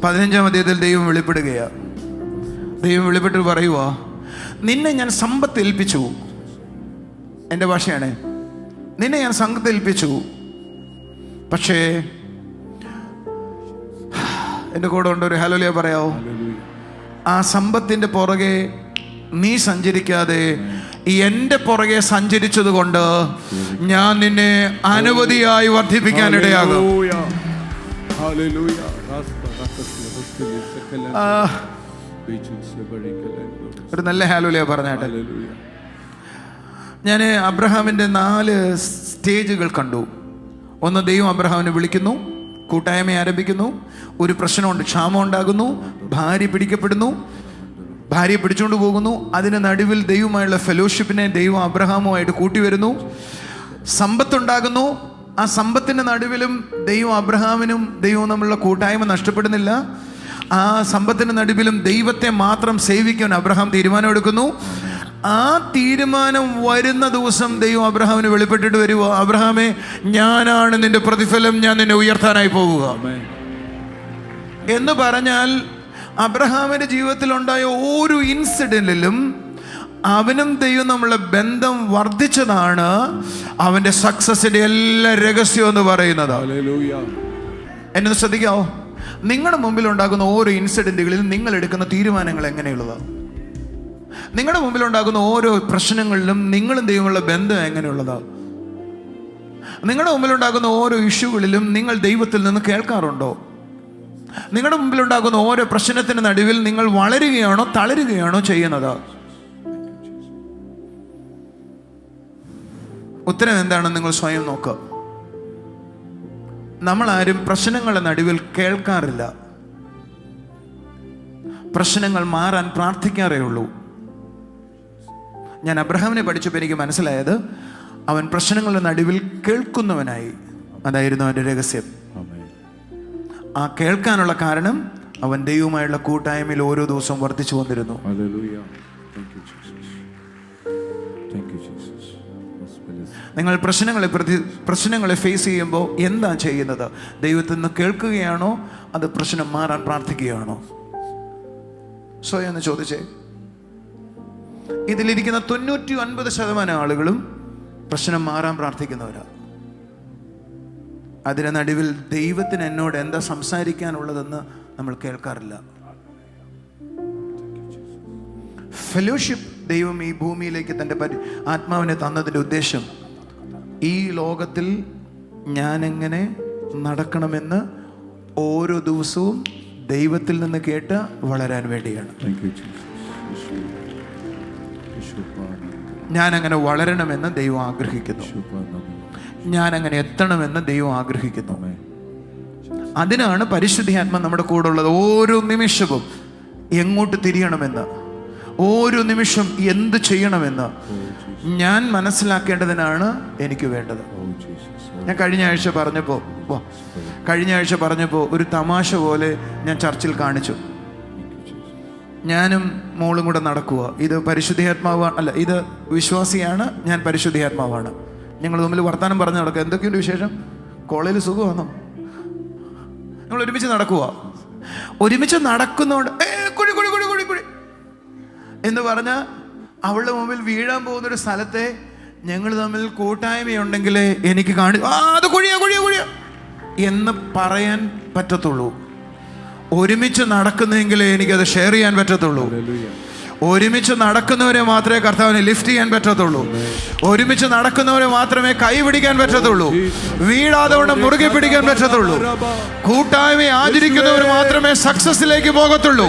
15-ാം അധ്യായത്തിൽ ദൈവം വെളിപ്പെടുകയാണ്. ദൈവം വെളിപ്പെട്ട് പറയുക, നിന്നെ ഞാൻ സമ്പത്ത് ഏൽപ്പിച്ചു. എൻ്റെ ഭാഷയാണ്, നിന്നെ ഞാൻ സമ്പത്ത് ഏൽപ്പിച്ചു. പക്ഷേ എൻ്റെ കൂടെ ഉണ്ട്, ഒരു ഹല്ലേലൂയ പറയാവോ? ആ സമ്പത്തിൻ്റെ പുറകെ നീ സഞ്ചരിക്കാതെ എൻ്റെ പുറകെ സഞ്ചരിച്ചത് കൊണ്ട് ഞാൻ നിന്നെ അനവധിയായി വർദ്ധിപ്പിക്കാനിടയാകും. ഒരു നല്ല ഹല്ലേലൂയ പറഞ്ഞാട്ടെ. ഞാൻ അബ്രഹാമിൻ്റെ 4 സ്റ്റേജുകൾ കണ്ടു. ഒന്ന്, ദൈവം അബ്രഹാമിനെ വിളിക്കുന്നു, കൂട്ടായ്മ ആരംഭിക്കുന്നു, ഒരു പ്രശ്നമുണ്ട്, ക്ഷാമം ഉണ്ടാകുന്നു, ഭാര്യ പിടിക്കപ്പെടുന്നു, ഭാര്യയെ പിടിച്ചുകൊണ്ട് പോകുന്നു, അതിന് നടുവിൽ ദൈവമായുള്ള ഫെലോഷിപ്പിനെ ദൈവം അബ്രഹാമുമായിട്ട് കൂട്ടിവരുന്നു, സമ്പത്തുണ്ടാകുന്നു, ആ സമ്പത്തിൻ്റെ നടുവിലും ദൈവം അബ്രഹാമിനും ദൈവവും തമ്മിലുള്ള കൂട്ടായ്മ നഷ്ടപ്പെടുന്നില്ല. ആ സമ്പത്തിൻ്റെ നടുവിലും ദൈവത്തെ മാത്രം സേവിക്കാൻ അബ്രഹാം തീരുമാനമെടുക്കുന്നു. ആ തീരുമാനം വരുന്ന ദിവസം ദൈവം അബ്രഹാമിന് വെളിപ്പെട്ടിട്ട് വരുവോ, അബ്രഹാമേ, ഞാനാണ് നിന്റെ പ്രതിഫലം, ഞാൻ നിന്നെ ഉയർത്താനായി പോകുക എന്ന് പറഞ്ഞാൽ അബ്രഹാമിന്റെ ജീവിതത്തിലുണ്ടായ ഓരോ ഇൻസിഡന്റിലും അവനും ദൈവം നമ്മളുടെ ബന്ധം വർദ്ധിച്ചതാണ് അവന്റെ സക്സസിന്റെ എല്ലാ രഹസ്യം എന്ന് പറയുന്നത്. എന്നെ ശ്രദ്ധിക്കാവോ, നിങ്ങളുടെ മുമ്പിൽ ഉണ്ടാകുന്ന ഓരോ ഇൻസിഡന്റുകളിലും നിങ്ങൾ എടുക്കുന്ന തീരുമാനങ്ങൾ എങ്ങനെയുള്ളതാണ്? നിങ്ങളുടെ മുമ്പിൽ ഉണ്ടാകുന്ന ഓരോ പ്രശ്നങ്ങളിലും നിങ്ങളും ദൈവമുള്ള ബന്ധം എങ്ങനെയുള്ളതാണ്? നിങ്ങളുടെ മുമ്പിൽ ഉണ്ടാകുന്ന ഓരോ ഇഷ്യൂകളിലും നിങ്ങൾ ദൈവത്തിൽ നിന്ന് കേൾക്കാറുണ്ടോ? നിങ്ങളുടെ മുമ്പിൽ ഉണ്ടാകുന്ന ഓരോ പ്രശ്നത്തിന് നടുവിൽ നിങ്ങൾ വളരുകയാണോ തളരുകയാണോ ചെയ്യുന്നത്? ഉത്തരം എന്താണെന്ന് നിങ്ങൾ സ്വയം നോക്കുക. നമ്മളാരും പ്രശ്നങ്ങളുടെ നടുവിൽ കേൾക്കാറില്ല. പ്രശ്നങ്ങൾ മാറാൻ പ്രാർത്ഥിക്കാറേ ഉള്ളൂ. ഞാൻ അബ്രഹാമിനെ പഠിച്ചപ്പോൾ എനിക്ക് മനസ്സിലായത് അവൻ പ്രശ്നങ്ങളുടെ നടുവിൽ കേൾക്കുന്നവനായി. അതായിരുന്നു അവൻ്റെ രഹസ്യം. ആ കേൾക്കാനുള്ള കാരണം അവൻ ദൈവവുമായുള്ള കൂട്ടായ്മയിൽ ഓരോ ദിവസവും വർദ്ധിച്ചു വന്നിരുന്നു. നിങ്ങൾ പ്രശ്നങ്ങളെ ഫേസ് ചെയ്യുമ്പോൾ എന്താ ചെയ്യുന്നത്? ദൈവത്തിൽ നിന്ന് കേൾക്കുകയാണോ അത് പ്രശ്നം മാറാൻ പ്രാർത്ഥിക്കുകയാണോ? സ്വയം എന്ന് ചോദിച്ചേ. ഇതിലിരിക്കുന്ന 99% ആളുകളും പ്രശ്നം മാറാൻ പ്രാർത്ഥിക്കുന്നവരാണ്. അതിന് നടുവിൽ ദൈവത്തിന് എന്നോട് എന്താ സംസാരിക്കാനുള്ളതെന്ന് നമ്മൾ കേൾക്കാറില്ല. ഫെലോഷിപ്പ് ദൈവം ഈ ഭൂമിയിലേക്ക് തൻ്റെ ആത്മാവിനെ തന്നതിൻ്റെ ഉദ്ദേശം ഈ ലോകത്തിൽ ഞാൻ എങ്ങനെ നടക്കണമെന്ന് ഓരോ ദിവസവും ദൈവത്തിൽ നിന്ന് കേട്ട് വളരാൻ വേണ്ടിയാണ്. ഞാൻ അങ്ങനെ വളരണമെന്ന് ദൈവം ആഗ്രഹിക്കുന്നു. ഞാൻ അങ്ങനെ എത്തണമെന്ന് ദൈവം ആഗ്രഹിക്കുന്നു. അതിനാണ് പരിശുദ്ധാത്മ നമ്മുടെ കൂടെ ഉള്ളത്. ഓരോ നിമിഷവും എങ്ങോട്ട് തിരിയണമെന്ന്, ഓരോ നിമിഷം എന്ത് ചെയ്യണമെന്ന് ഞാൻ മനസ്സിലാക്കേണ്ടതിനാണ് എനിക്ക് വേണ്ടത്. ഞാൻ കഴിഞ്ഞ ആഴ്ച പറഞ്ഞപ്പോൾ ഒരു തമാശ പോലെ ഞാൻ ചർച്ചിൽ കാണിച്ചു. ഞാനും മോളും കൂടെ നടക്കുക. ഇത് പരിശുദ്ധാത്മാവ് അല്ല, ഇത് വിശ്വാസിയാണ്, ഞാൻ പരിശുദ്ധാത്മാവാണ്. ഞങ്ങൾ തമ്മിൽ വർത്താനം പറഞ്ഞ് നടക്കുക. എന്തൊക്കെയുണ്ട് വിശേഷം? കോളേജിൽ സുഖമാണോ? ഞങ്ങൾ ഒരുമിച്ച് നടക്കുക. ഒരുമിച്ച് നടക്കുന്നോണ്ട് കുഴി കുഴി കുഴി കുഴി കുഴി എന്ന് പറഞ്ഞാൽ അവളുടെ മുമ്പിൽ വീഴാൻ പോകുന്നൊരു സ്ഥലത്തെ ഞങ്ങൾ തമ്മിൽ കൂട്ടായ്മയുണ്ടെങ്കിൽ എനിക്ക് അത് കുഴിയാ കുഴിയാ കുഴിയാ എന്ന് പറയാൻ പറ്റത്തുള്ളൂ. ഒരുമിച്ച് നടക്കുന്നെങ്കിലേ എനിക്കത് ഷെയർ ചെയ്യാൻ പറ്റത്തുള്ളൂ. ഒരുമിച്ച് നടക്കുന്നവരെ മാത്രമേ കർത്താവിനെ ലിഫ്റ്റ് ചെയ്യാൻ പറ്റത്തുള്ളൂ. ഒരുമിച്ച് നടക്കുന്നവരെ മാത്രമേ കൈ പിടിക്കാൻ പറ്റത്തുള്ളൂ. വീഴാതെ കൊണ്ട് മുറുകെ പിടിക്കാൻ പറ്റത്തുള്ളൂ. കൂട്ടായ്മ ആചരിക്കുന്നവർ മാത്രമേ സക്സസിലേക്ക് പോകത്തുള്ളൂ.